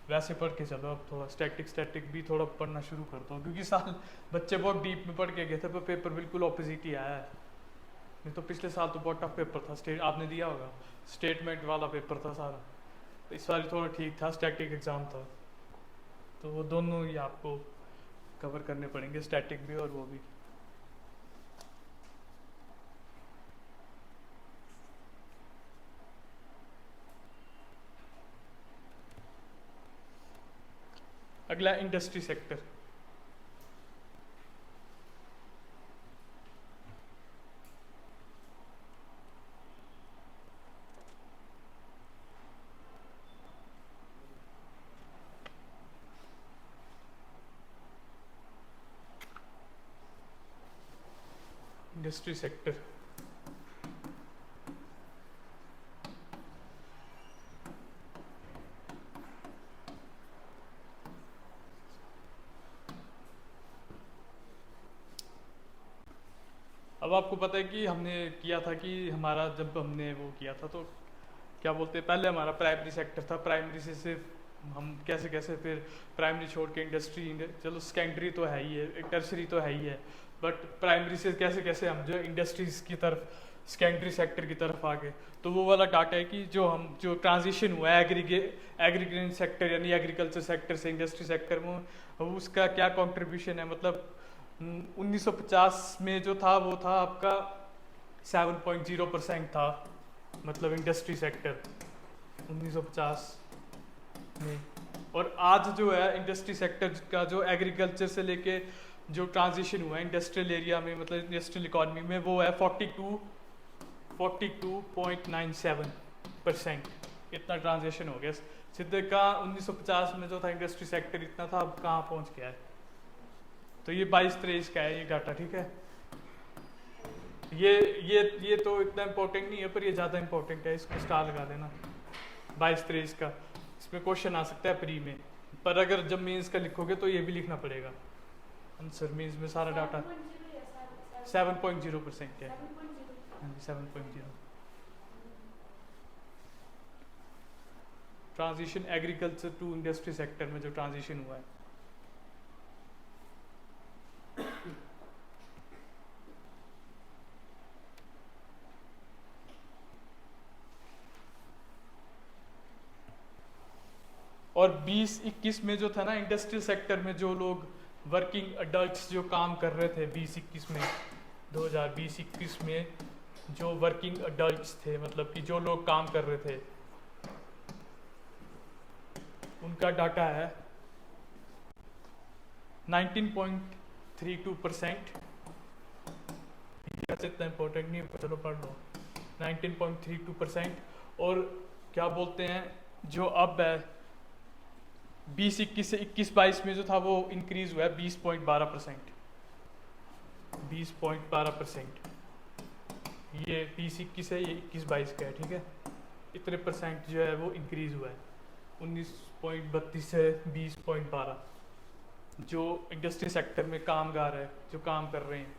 वैसे पढ़ के चलो। अब थोड़ा स्टैटिक भी थोड़ा पढ़ना शुरू करता हूँ क्योंकि साल बच्चे बहुत डीप में पढ़ के गए थे, पर पेपर बिल्कुल ऑपोजिट ही आया है। नहीं तो पिछले साल तो बहुत टफ पेपर था, स्टेट आपने दिया होगा, स्टेटमेंट वाला पेपर था सारा। तो इस बार थोड़ा ठीक था, स्टैटिक एग्जाम था, तो वो दोनों ही आपको कवर करने पड़ेंगे, स्टैटिक भी और वो भी। अगला इंडस्ट्री सेक्टर। इंडस्ट्री सेक्टर अब आपको पता है कि हमने किया था कि हमारा जब हमने वो किया था तो क्या बोलते हैं, पहले हमारा प्राइमरी सेक्टर था, प्राइमरी से सिर्फ हम कैसे कैसे फिर प्राइमरी छोड़ के इंडस्ट्री, चलो सेकेंडरी तो है ही है, टर्सरी तो है ही है, बट प्राइमरी से कैसे कैसे हम जो इंडस्ट्रीज की तरफ सेकेंडरी सेक्टर की तरफ आ गए। तो वो वाला डाटा है कि जो ट्रांजिशन हुआ है एग्रीकल्चर सेक्टर यानी एग्रीकल्चर सेक्टर से इंडस्ट्री सेक्टर में, उसका क्या कंट्रीब्यूशन है। मतलब 1950 में जो था वो था आपका 7.0% था, मतलब इंडस्ट्री सेक्टर 1950 में। और आज जो है इंडस्ट्री सेक्टर का जो एग्रीकल्चर से लेके जो ट्रांजिशन हुआ है इंडस्ट्रियल एरिया में, मतलब इंडस्ट्रियल इकोनॉमी में, वो है 42.97%। इतना ट्रांजिशन हो गया सीधे का। 1950 में जो था इंडस्ट्री सेक्टर इतना था, अब कहाँ पहुँच गया है। तो ये 22-23 का है ये डाटा, ठीक है। ये तो इतना इम्पोर्टेंट नहीं है, पर ये ज़्यादा इम्पोर्टेंट है, इसको स्टार लगा देना 22-23 का। इसमें क्वेश्चन आ सकता है प्री में। पर अगर जब मीन्स का लिखोगे तो ये भी लिखना पड़ेगा। आंसर मीन्स में सारा डाटा 7.0% है। हाँ जी 7.0। Transition agriculture to industry sector में जो ट्रांजिशन हुआ है। और 20-21 में जो था ना इंडस्ट्रियल सेक्टर में जो लोग वर्किंग अडल्ट्स जो काम कर रहे थे 20-21 में, 2020-21 में जो वर्किंग अडल्ट्स थे मतलब कि जो लोग काम कर रहे थे उनका डाटा है 19.32%। इतना इम्पोर्टेंट नहीं है, चलो पढ़ लो। 19.32%। और क्या बोलते हैं जो अब है 20-21 से 21-22 में जो था वो इंक्रीज हुआ है 20.12%। 20.12% ये 20-21 है, ये 21-22 का है, ठीक है। इतने परसेंट जो है वो इंक्रीज हुआ है 19.32 से 20.12। जो इंडस्ट्री सेक्टर में कामगार है जो काम कर रहे हैं।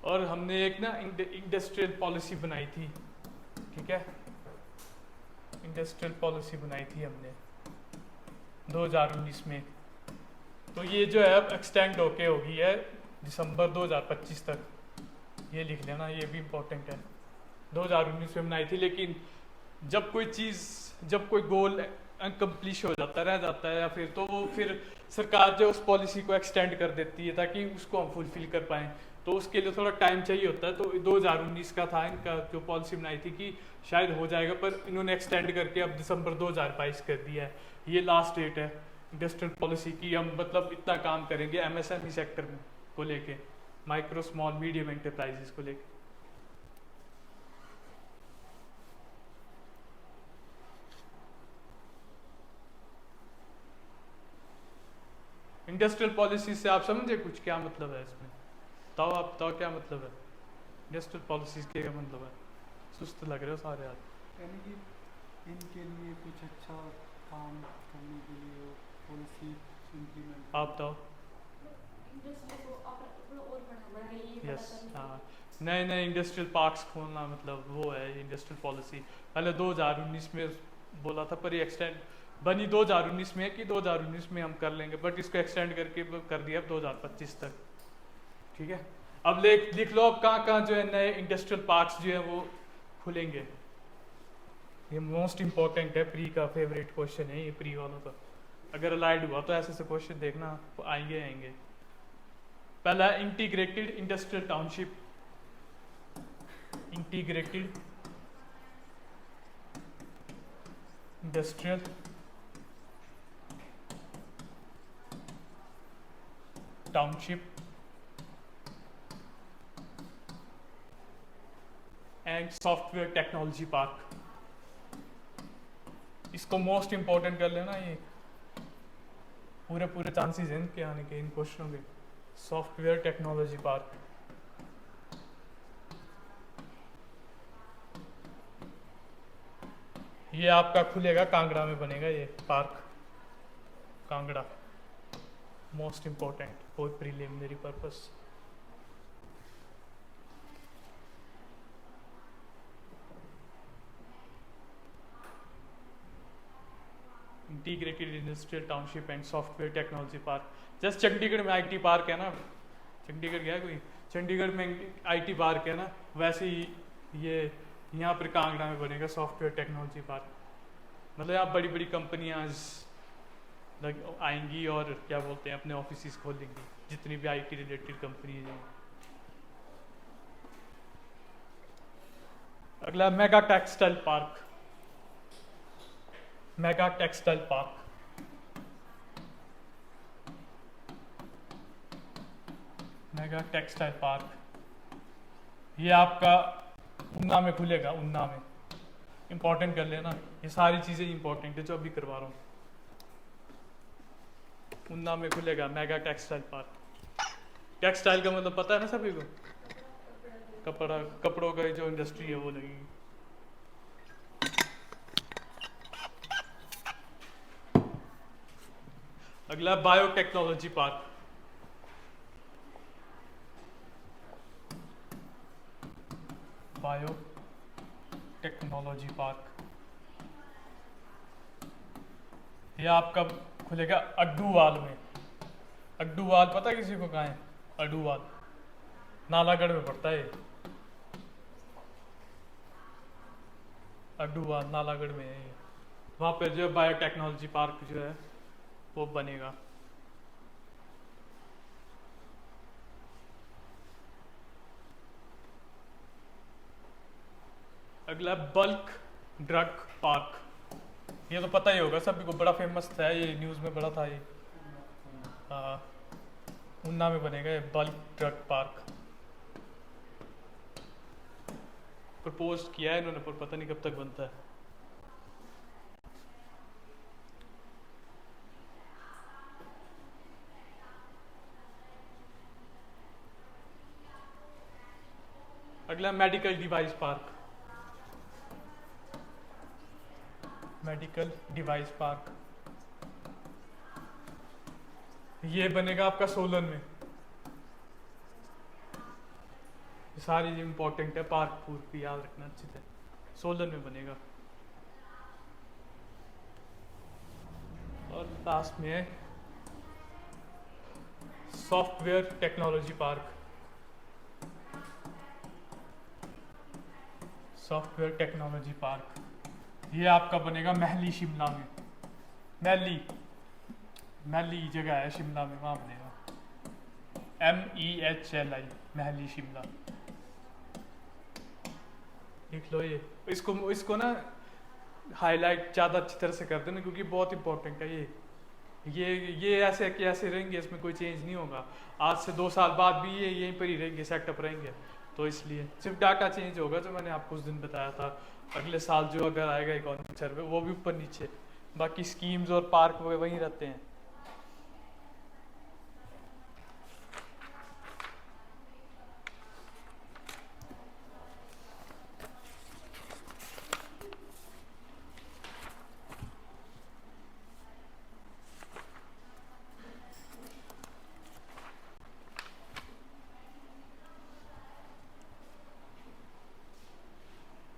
और हमने एक ना इंडस्ट्रियल पॉलिसी बनाई थी, ठीक है। इंडस्ट्रियल पॉलिसी बनाई थी हमने 2019 में। तो ये जो है अब एक्सटेंड होके होगी है दिसंबर 2025 तक। ये लिख लेना, ये भी इम्पोर्टेंट है। 2019 में बनाई थी, लेकिन जब कोई चीज़, जब कोई गोल अनकम्प्लीट हो जाता रह जाता है या फिर तो वो फिर सरकार जो उस पॉलिसी को एक्सटेंड कर देती है ताकि उसको हम फुलफिल कर पाएँ। तो उसके लिए थोड़ा टाइम चाहिए होता है। तो 2019 का था इनका जो पॉलिसी बनाई थी कि शायद हो जाएगा, पर इन्होंने एक्सटेंड करके अब दिसंबर 2022 कर दिया है। ये लास्ट डेट है इंडस्ट्रियल पॉलिसी की। हम मतलब इतना काम करेंगे एमएसएमई सेक्टर में को लेके, माइक्रो स्मॉल मीडियम एंटरप्राइजेस को लेके। इंडस्ट्रियल पॉलिसी से आप समझे कुछ क्या मतलब है इसमें? बताओ, आप बताओ क्या मतलब है इंडस्ट्रियल पॉलिसीज के, क्या मतलब है? सुस्त लग रहे हो सारे आज। यानी कि इनके लिए कुछ अच्छा काम करने के लिए पॉलिसी इम्प्लीमेंट। आप बताओ। यस, हाँ, नए नए इंडस्ट्रियल पार्क्स खोलना मतलब वो है इंडस्ट्रियल पॉलिसी। पहले 2019 में बोला था, पर ये एक्सटेंड बनी 2019 में कि 2019 में हम कर लेंगे, बट इसको एक्सटेंड करके कर दिया 2025 तक, ठीक है। अब लिख लो अब कहाँ कहाँ जो है नए इंडस्ट्रियल पार्क्स जो है वो खुलेंगे। ये मोस्ट इंपॉर्टेंट है, प्री का फेवरेट क्वेश्चन है ये, प्री वालों का। अगर अलाइड हुआ तो ऐसे से क्वेश्चन देखना आएंगे। पहला integrated industrial township. Integrated industrial township and software technology park. इसको मोस्ट इंपॉर्टेंट कर लेना, ये पूरे चांसेस हैं इनके आने के, इन क्वेश्चनों के। सॉफ्टवेयर टेक्नोलॉजी पार्क, ये आपका खुलेगा कांगड़ा में, बनेगा ये park Kangra. Most important for preliminary purpose. Integrated industrial township and software technology park. जैसे चंडीगढ़ में आईटी पार्क है ना, चंडीगढ़ गया कोई? चंडीगढ़ में आईटी पार्क है ना, वैसे ही ये यहाँ पर कांगड़ा में बनेगा सॉफ्टवेयर टेक्नोलॉजी पार्क। मतलब यहाँ बड़ी बड़ी कंपनियाँ आएंगी और क्या बोलते हैं अपने ऑफिस खोलेंगी, जितनी भी आईटी रिलेटेड कंपनी है। अगला mega textile park. Mega textile park, mega textile park ये आपका ऊना में खुलेगा। ऊना में इंपॉर्टेंट कर लेना, ये सारी चीज़ें इंपॉर्टेंट है जो अभी करवा रहा हूँ। उन्ना में खुलेगा मेगा टेक्सटाइल पार्क। टेक्सटाइल का मतलब पता है ना सभी को, कपड़ों का जो इंडस्ट्री है वो लगेगी। अगला biotechnology park. Bio technology park ये आपका खुलेगा अड्डूवाल में। अड्डूवाल पता है किसी को कहाँ है? अड्डूवाल नालागढ़ में पड़ता है ये। अड्डूवाल नालागढ़ में है ये। वहाँ पे जो बायोटेक्नोलॉजी पार्क जो है वो बनेगा। अगला बल्क ड्रग पार्क। ये तो पता ही होगा सभी को, बड़ा फेमस था ये, न्यूज़ में बड़ा था ये। हाँ, उन्ना में बनेगा ये बल्क ड्रग पार्क। प्रपोज किया है इन्होंने, पर पता नहीं कब तक बनता है। अगला medical device park. Medical device park ये बनेगा आपका सोलन में। सारी इंपॉर्टेंट है, पार्क पूर्व भी याद रखना अच्छे से। सोलन में बनेगा। और लास्ट में है software technology park. Software technology park ये आपका बनेगा महली शिमला में। महली जगह है शिमला में, वहाँ बनेगा। MEHLI महली शिमला। लिख लो ये, इसको ना हाईलाइट ज़्यादा अच्छी तरह से कर देना क्योंकि बहुत इंपॉर्टेंट है ये ऐसे कि ऐसे रहेंगे, इसमें कोई चेंज नहीं होगा। आज से 2 साल बाद भी ये यहीं पर ही रहेंगे, सेटअप रहेंगे। तो इसलिए सिर्फ डाटा चेंज होगा, जो मैंने आपको उस दिन बताया था। अगले साल जो अगर आएगा इकोनॉमिक सर्वे वो भी ऊपर नीचे, बाकी स्कीम्स और पार्क वहीं रहते हैं।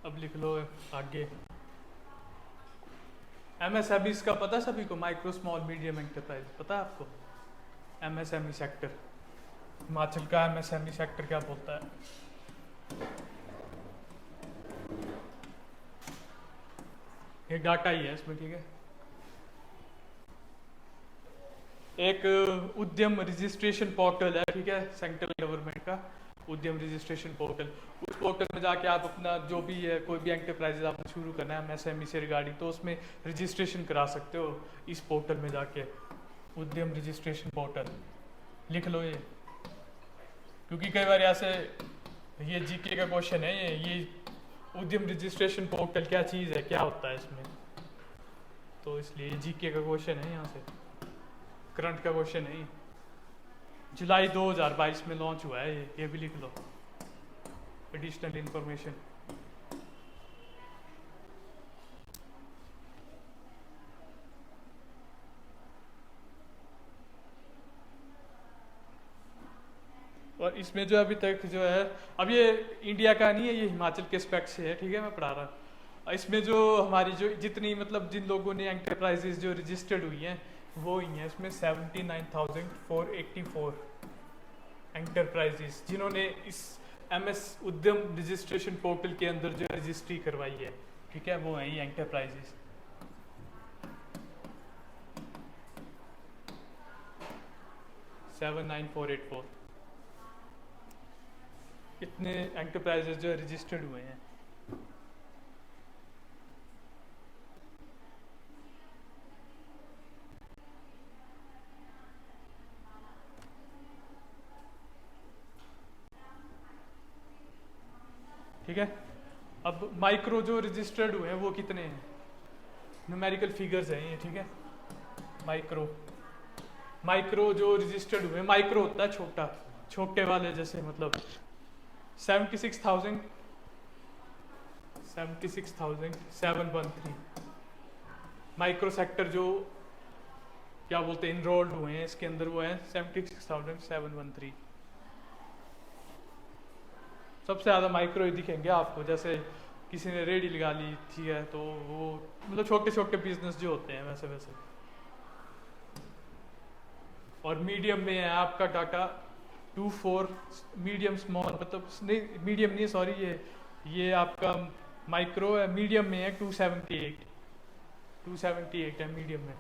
अब लिख लो आगे। MSME का पता है सभी को? माइक्रो स्मॉल मीडियम एंटरप्राइज पता है आपको? MSME सेक्टर, हिमाचल का MSME सेक्टर क्या बोलता है? ये डाटा ही है इसमें, ठीक है। एक उद्यम रजिस्ट्रेशन पोर्टल है, ठीक है, सेंट्रल गवर्नमेंट का उद्यम रजिस्ट्रेशन पोर्टल। उस पोर्टल में जाके आप अपना जो भी है, कोई भी एंटरप्राइजेज आपने शुरू करना है MSME से रिगार्डिंग, तो उसमें रजिस्ट्रेशन करा सकते हो इस पोर्टल में जाके। उद्यम रजिस्ट्रेशन पोर्टल लिख लो ये, क्योंकि कई बार ऐसे ये जीके का क्वेश्चन है ये उद्यम रजिस्ट्रेशन पोर्टल क्या चीज़ है, क्या होता है इसमें, तो इसलिए जीके का क्वेश्चन है, यहाँ से करंट का क्वेश्चन है। जुलाई 2022 में लॉन्च हुआ है ये भी लिख लो। Additional information. और इसमें जो अभी तक जो है, अब ये इंडिया का नहीं है, ये हिमाचल के स्पेक्ट से है, ठीक है, मैं पढ़ा रहा। इसमें जो हमारी जो जितनी मतलब जिन लोगों ने एंटरप्राइजेज जो रजिस्टर्ड हुई हैं वो ही हैं। इसमें 79,484 एंटरप्राइजेज जिन्होंने इस MS उद्यम रजिस्ट्रेशन पोर्टल के अंदर जो रजिस्ट्री करवाई है, ठीक है, वो है ये एंटरप्राइजेज। सेवन 9484 इतने एंटरप्राइजेज जो रजिस्टर्ड हुए हैं। ठीक है, अब माइक्रो जो रजिस्टर्ड हुए हैं वो कितने हैं? न्यूमेरिकल फिगर्स हैं ये, ठीक है। माइक्रो माइक्रो जो रजिस्टर्ड हुए, माइक्रो होता है छोटा, छोटे वाले जैसे मतलब 76,713 माइक्रो सेक्टर जो क्या बोलते हैं इनरोल्ड हुए हैं इसके अंदर, वो है 76,713। सबसे ज़्यादा माइक्रो ही दिखेंगे आपको, जैसे किसी ने रेडी लगा ली थी है तो वो मतलब छोटे छोटे बिजनेस जो होते हैं वैसे वैसे। और मीडियम में है आपका डाटा 24, मीडियम स्मॉल मतलब नहीं, मीडियम नहीं सॉरी, ये आपका माइक्रो है, मीडियम में है 278 है मीडियम में,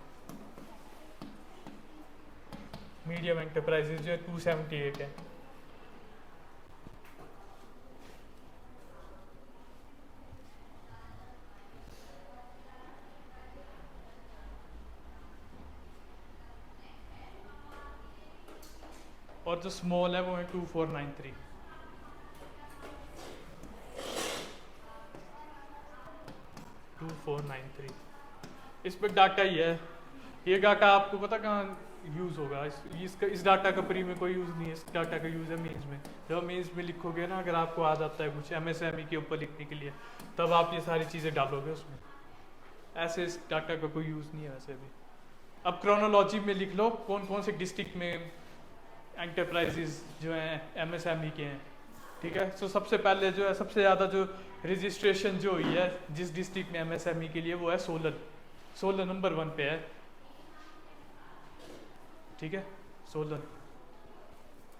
मीडियम एंटरप्राइजेज जो है 278 है। और जो स्मॉल है वो है 2493। इस पर डाटा ही है, ये डाटा आपको पता कहाँ यूज़ होगा, इस डाटा का प्री में कोई यूज़ नहीं है, इस डाटा का यूज़ है मेंस में। जब मेंस में लिखोगे ना, अगर आपको आ जाता है कुछ एमएसएमई के ऊपर लिखने के लिए, तब आप ये सारी चीज़ें डालोगे उसमें, ऐसे इस डाटा का कोई यूज़ नहीं है वैसे भी। अब क्रोनोलॉजी में लिख लो कौन कौन से डिस्ट्रिक्ट में एंटरप्राइजेज जो हैं एमएसएमई के हैं, ठीक है। तो सबसे पहले जो है सबसे ज़्यादा जो रजिस्ट्रेशन जो हुई है जिस डिस्ट्रिक्ट में एमएसएमई के लिए, वो है सोलन नंबर 1 पे है, ठीक है सोलन।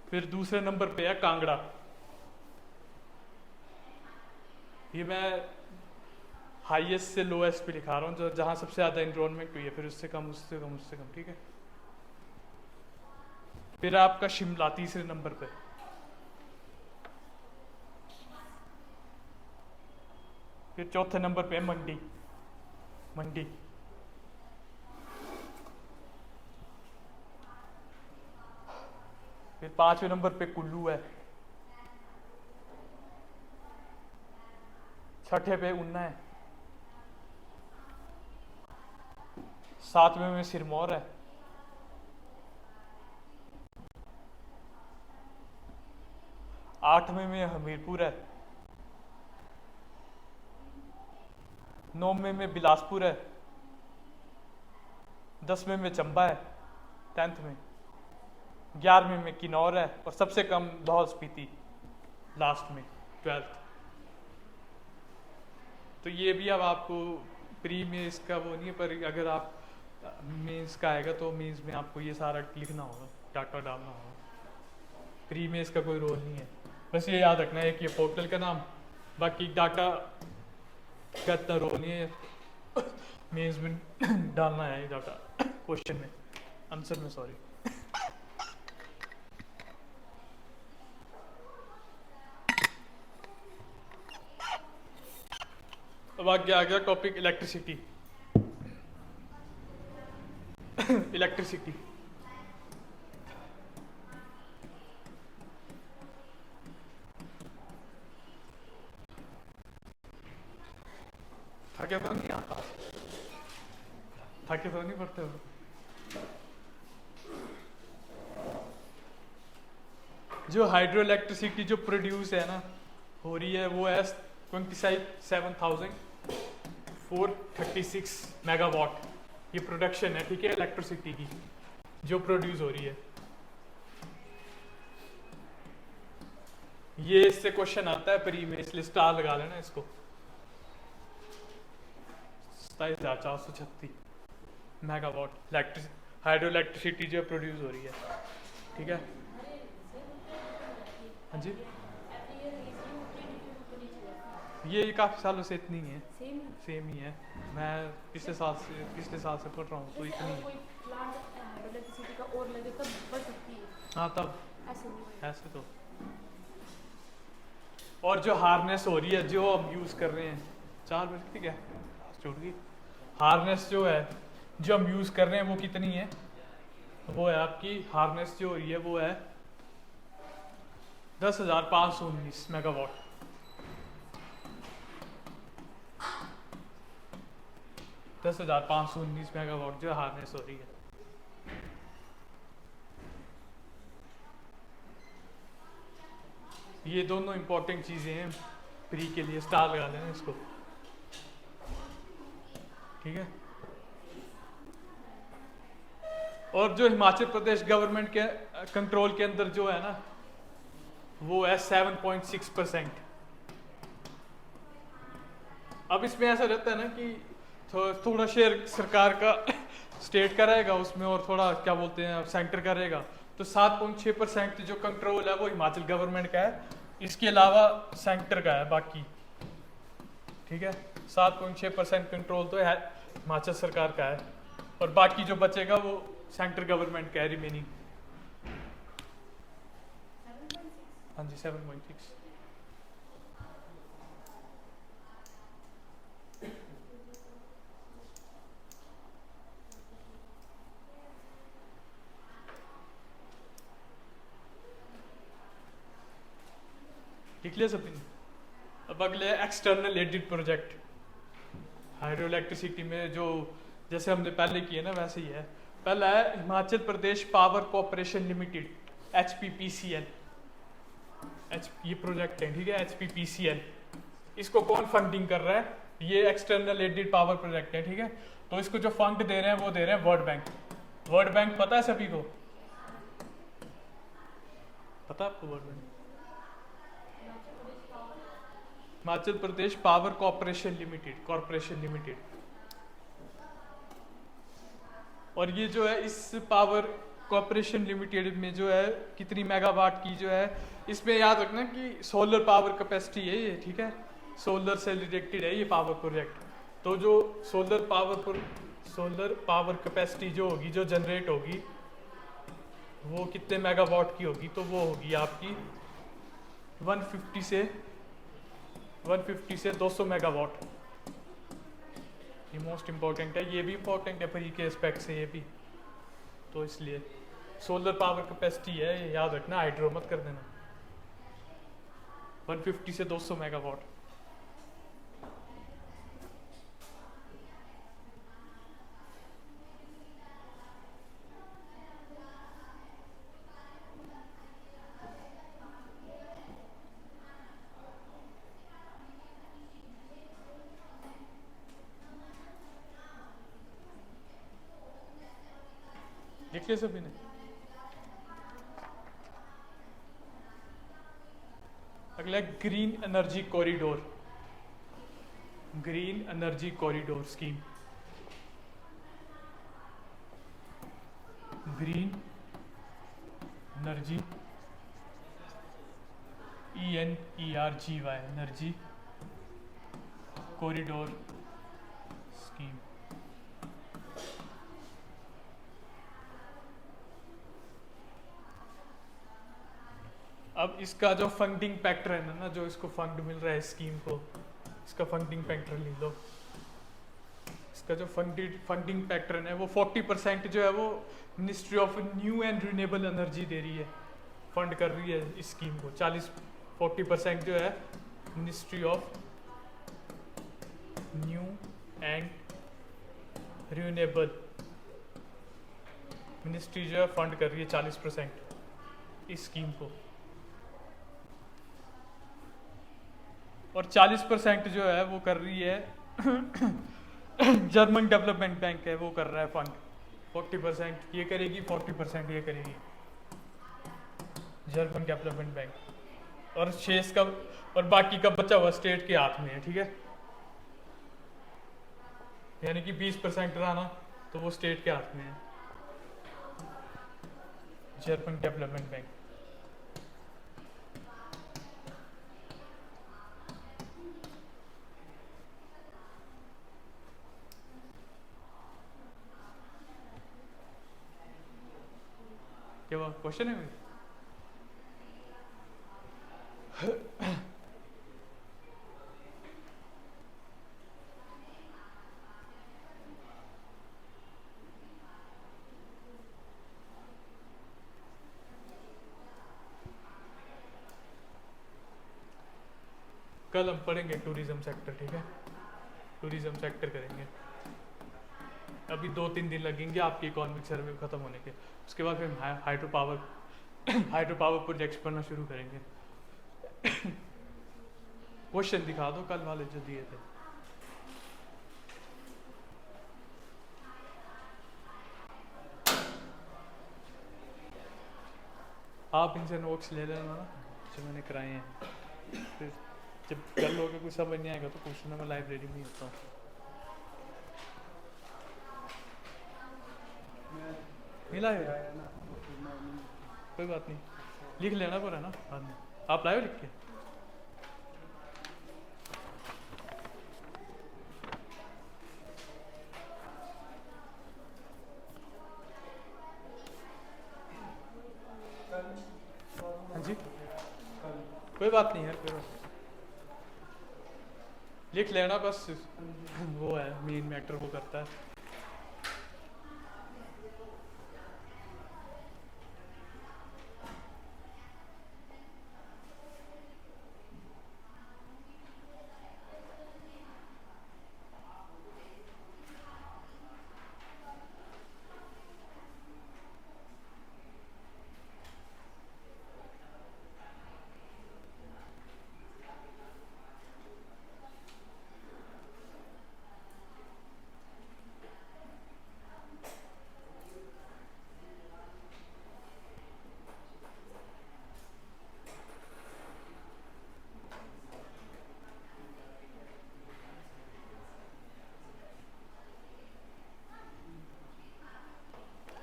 फिर दूसरे नंबर पे है कांगड़ा, ये मैं हाईएस्ट से लोएस्ट पे लिखा रहा हूँ, जो जहाँ सबसे ज़्यादा इनरोलमेंट हुई है, फिर उससे कम उससे कम उससे कम, ठीक है। फिर आपका शिमला तीसरे नंबर पे, फिर चौथे नंबर पे है मंडी, फिर पांचवें नंबर पे कुल्लू है, छठे पे ऊना है, सातवें में सिरमौर है, आठवें में हमीरपुर है, नौवें में बिलासपुर है, 10वें में चंबा है, 10th में, 11वें में किन्नौर है, और सबसे कम लाहौल स्पीति लास्ट में 12th। तो ये भी अब आपको प्री में इसका वो नहीं है, पर अगर आप मेंस का आएगा तो मेंस में आपको ये सारा लिखना होगा, डाटा डालना होगा। प्री में इसका कोई रोल नहीं है, बस ये याद रखना है कि ये पोर्टल का नाम, बाकी डाटा का इतना रोल नहीं है, मेंस में डालना है ये डाटा क्वेश्चन में, आंसर में सॉरी। अब आगे आ गया टॉपिक इलेक्ट्रिसिटी। इलेक्ट्रिसिटी थके तो नहीं आता, थके तो नहीं पड़ते हो। जो हाइड्रो इलेक्ट्रिसिटी जो प्रोड्यूस है ना हो रही है, वो है 27,436 मेगावाट, ये प्रोडक्शन है, ठीक है, इलेक्ट्रिसिटी की जो प्रोड्यूस हो रही है। ये इससे क्वेश्चन आता है प्री में, इसलिए स्टार लगा लेना इसको। 27,436 मेगावाट हाइड्रो इलेक्ट्रिसिटी जो प्रोड्यूस हो रही है, ठीक है। हाँ जी, ये काफ़ी सालों से इतनी है, सेम ही है। मैं पिछले साल से पढ़ रहा हूँ, तो इतनी है। हाँ तब ऐसे तो। और जो हार्नेस हो रही है जो हम यूज़ कर रहे हैं, 4 बजे ठीक है छूट गई। हार्नेस जो है जो हम यूज़ कर रहे हैं वो कितनी है, वो है आपकी हार्नेस जो हो रही है वो है 10,519 मेगावाट। 10,519 मेगावाट जो हार्नेस हो रही है। ये दोनों इंपॉर्टेंट चीज़ें हैं प्री के लिए, स्टार लगा लेना इसको, ठीक है। और जो हिमाचल प्रदेश गवर्नमेंट के कंट्रोल के अंदर जो है ना, वो है 7.6%। अब इसमें ऐसा रहता है ना कि थोड़ा शेयर सरकार का स्टेट का रहेगा उसमें, और थोड़ा क्या बोलते हैं सेंटर का रहेगा। तो 7.6% जो कंट्रोल है वो हिमाचल गवर्नमेंट का है, इसके अलावा सेंटर का है बाकी, ठीक है। 7.6% कंट्रोल तो है हिमाचल सरकार का है, और बाकी जो बचेगा वो सेंट्रल गवर्नमेंट का है रिमेनिंग। हाँ जी 7.6। लिख लिया सभी ने? अब अगले external added project hydro electricity में, जो जैसे हमने पहले किए ना वैसे ही है। पहला है हिमाचल प्रदेश पावर कॉर्पोरेशन लिमिटेड, HPPCL। ये प्रोजेक्ट है, ठीक है, HPPCL। इसको कौन फंडिंग कर रहा है? ये एक्सटर्नल एडिड पावर प्रोजेक्ट है, ठीक है। तो इसको जो फंड दे रहे हैं वो दे रहे हैं वर्ल्ड बैंक। वर्ल्ड बैंक पता है सभी को? पता है आपको world bank? Himachal Pradesh power corporation limited. और ये जो है इस पावर कॉर्पोरेशन लिमिटेड में जो है कितनी मेगावाट की जो है, इसमें याद रखना कि सोलर पावर कैपेसिटी है ये, ठीक है। सोलर से रिलेटेड है ये पावर प्रोजेक्ट। तो जो सोलर पावर कैपेसिटी जो होगी, जो जनरेट होगी, वो कितने मेगावाट की होगी? तो वो होगी आपकी 150 से 200 मेगावाट। ये मोस्ट इम्पोर्टेंट है, ये भी इम्पोर्टेंट है पर के एस्पेक्ट से ये भी, तो इसलिए सोलर पावर कैपेसिटी है, ये याद रखना, हाइड्रो मत कर देना। 150 से 200 मेगावाट। देख लिया सभी ने? अगला green energy corridor, green energy corridor scheme. Green energy ENERGY energy corridor scheme. अब इसका जो फंडिंग पैटर्न है ना, जो इसको फंड मिल रहा है स्कीम को, इसका फंडिंग पैटर्न ले लो। इसका जो फंडिंग पैटर्न है वो 40% जो है वो ministry of new and renewable energy दे रही है, फंड कर रही है इस स्कीम को। 40% जो है ministry of new and renewable ministry जो है फंड कर रही है 40% इस स्कीम को। और 40% जो है वो कर रही है जर्मन डेवलपमेंट बैंक है, वो कर रहा है फंड। 40% ये करेगी, 40% ये करेगी जर्मन डेवलपमेंट बैंक। और शेष का और बाकी का बचा हुआ स्टेट के हाथ में है, ठीक है। यानी कि 20% रहा ना, तो वो स्टेट के हाथ में है, जर्मन डेवलपमेंट बैंक। क्या वो क्वेश्चन है? कल हम पढ़ेंगे टूरिज्म सेक्टर, ठीक है। टूरिज्म सेक्टर करेंगे। अभी 2-3 दिन लगेंगे आपकी इकोनॉमिक सर्वे खत्म होने के, उसके बाद फिर हाइड्रो पावर प्रोजेक्ट्स पढ़ना शुरू करेंगे। क्वेश्चन दिखा दो कल वाले जो दिए थे। आप इनसे नोट्स ले लेना ना जो मैंने कराए हैं, फिर जब कर लोगे कुछ समझ नहीं आएगा तो पूछना, मैं लाइब्रेरी में ही होता हूँ। मैं नहीं लाए हो? आया ना तो फिर मैं नहीं कोई बात नहीं, लिख लेना पर है ना बाद में। आप लाए हो लिख के? हाँ जी, कल कोई बात नहीं है, कोई बात नहीं। लिख लेना बस, वो है मेन मैटर वो करता है।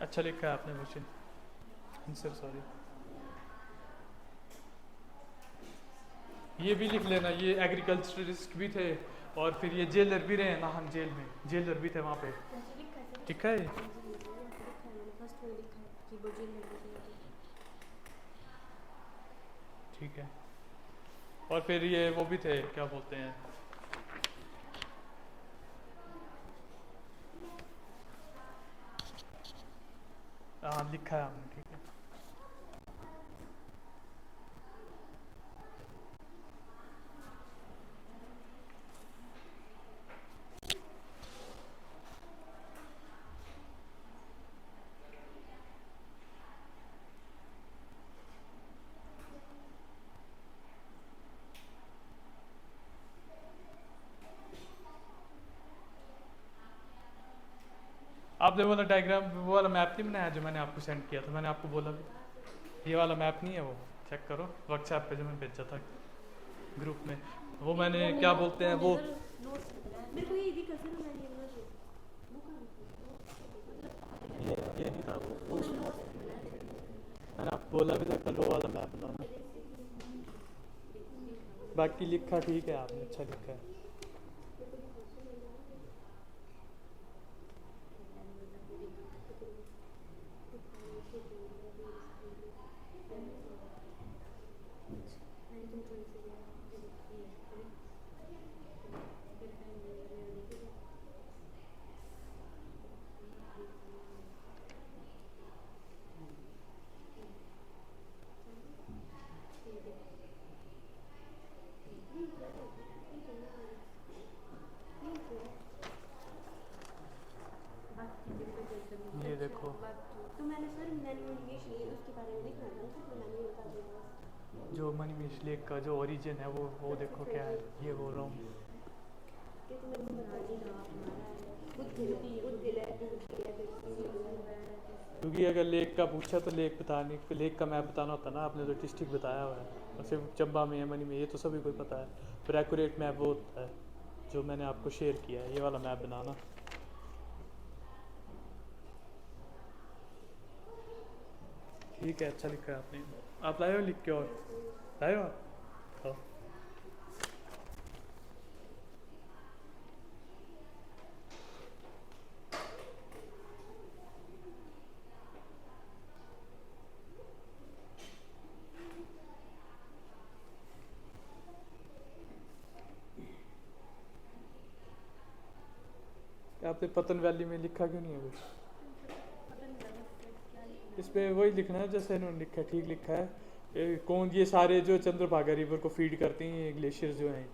अच्छा लिखा है आपने क्वेश्चन आंसर, सॉरी। ये भी लिख लेना, ये एग्रीकल्चरिस्ट भी थे और फिर ये जेलर भी रहे ना, हम जेल में जेलर भी थे वहाँ पे। लिखा है ठीक है। और फिर ये वो भी थे, क्या बोलते हैं, हाँ लिखा है आपने, ठीक है। आपने वाला डायग्राम, वो वाला मैप नहीं बनाया जो मैंने आपको सेंड किया था, मैंने आपको बोला भी ये वाला मैप नहीं है, वो चेक करो व्हाट्सएप पे जो मैंने भेजा था ग्रुप में। वो मैंने क्या बोलते हैं वो, ये नहीं था वो, मैंने आपको बोला भी था कल वो वाला मैप बनाना। बाकी लिखा ठीक है आपने, अच्छा लिखा है। ये देखो तो मैंने सर मैनुअल उसके बारे में लिखना था तो मैंने बता दिया। जो मणिमेश लेक का जो ओरिजिन है वो देखो क्या है, ये बोल रहा हूँ। क्योंकि अगर लेक का पूछा तो लेक बताने, लेक का मैप बताना होता ना, आपने तो डिस्ट्रिक्ट बताया हुआ है और सिर्फ चंबा में है, मनी में, ये तो सभी को पता है। फिर एक्यूरेट मैप वो होता है जो मैंने आपको शेयर किया है, ये वाला मैप बनाना। ठीक है, अच्छा लिखा है आपने। आप लाए हो लिख के, और लाए हो आप? हाँ। आपने पतन वैली में लिखा क्यों नहीं है कुछ? इस पे वही लिखना है जैसे इन्होंने लिखा है, ठीक लिखा है। कौन ये सारे जो चंद्रभागा रिवर को फीड करती हैं ये ग्लेशियर जो हैं,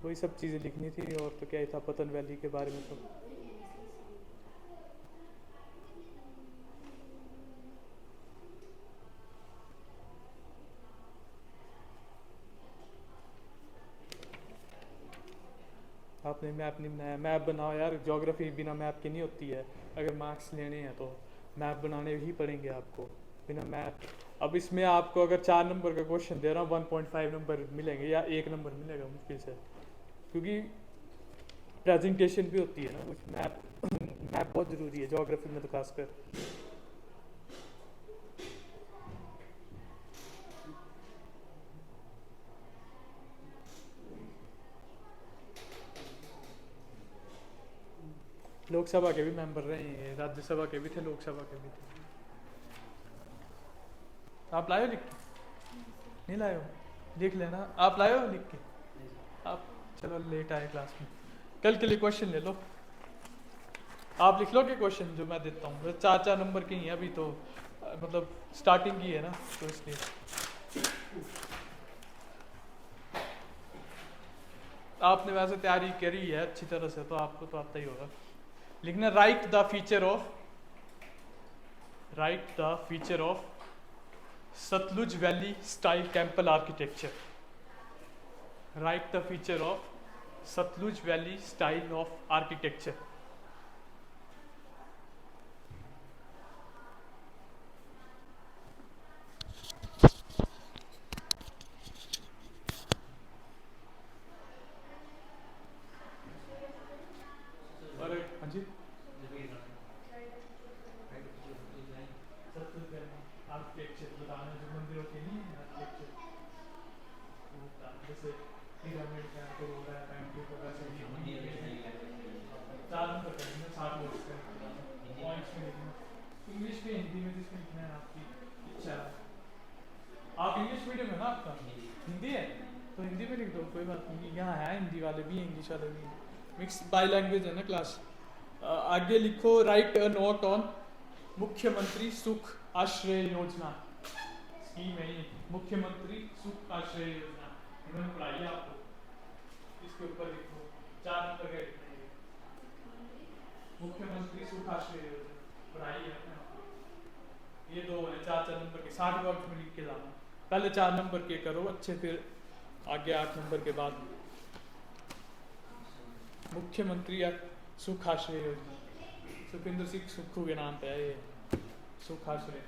वही सब चीज़ें लिखनी थी। और तो क्या ही था पतन वैली के बारे में तो। आपने मैप नहीं बनाया, मैप बनाओ यार, ज्योग्राफी बिना मैप की नहीं होती है। अगर मार्क्स लेने हैं तो मैप बनाने ही पड़ेंगे आपको, बिना मैप। अब इसमें आपको अगर 4 नंबर का क्वेश्चन दे रहा हूँ 1.5 नंबर मिलेंगे या 1 नंबर मिलेगा मुश्किल से, क्योंकि प्रेजेंटेशन भी होती है ना कुछ। मैप मैप बहुत ज़रूरी है ज्योग्राफी में तो खासकर। लोकसभा के भी मेंबर रहे हैं, राज्यसभा के भी थे, लोकसभा के भी थे। आप लाए हो लिख के? नहीं लाए हो? लिख लेना। आप लाए हो लिख के? आप चलो लेट आए क्लास में, कल के लिए क्वेश्चन ले लो। आप लिख लो के क्वेश्चन जो मैं देता हूँ, 4-4 नंबर के ही हैं अभी तो, मतलब स्टार्टिंग की है ना, तो इसलिए आपने वैसे तैयारी करी है अच्छी तरह से, तो आपको तो आता ही होगा। लिखना write the feature of Sutlej valley style temple architecture. Write the feature of Sutlej valley style of architecture. और हाँ जी, आर्किटेक्चर बताना, जो मंदिरों के नहीं है आर्किटेक्चर, जैसे पिरामिड का तो हो रहा है, पैंटू का वैसे ही 4 नंबर का 60 वर्ड्स का पॉइंट्स में लिखना, इंग्लिश में हिंदी में जिसमें लिखना है आपकी इच्छा है। आप इंग्लिश मीडियम है ना आपका? हिंदी है तो हिंदी में लिख दो, कोई बात नहीं, यहाँ है हिंदी वाले भी इंग्लिश वाले भी, मिक्स बाई लैंग्वेज है ना क्लास। आगे लिखो राइट अ नोट ऑन मुख्यमंत्री सुख आश्रय योजना। स्कीम है ये, मुख्यमंत्री सुख आश्रय योजना, इन्होंने पढ़ाई है आपको, इसके ऊपर लिखो 4 नंबर का लिखना है। मुख्यमंत्री सुख आश्रय योजना पढ़ाई है आपने, ये 2 है 4-4 नंबर के, 60 वर्ड में लिख के लाना। पहले 4 नंबर के करो अच्छे, फिर आगे 8 नंबर के बाद। मुख्यमंत्री सुख आश्रय योजना, सुखविंदर सिंह सुक्खू के नाम पे है ये, सुख आश्रय।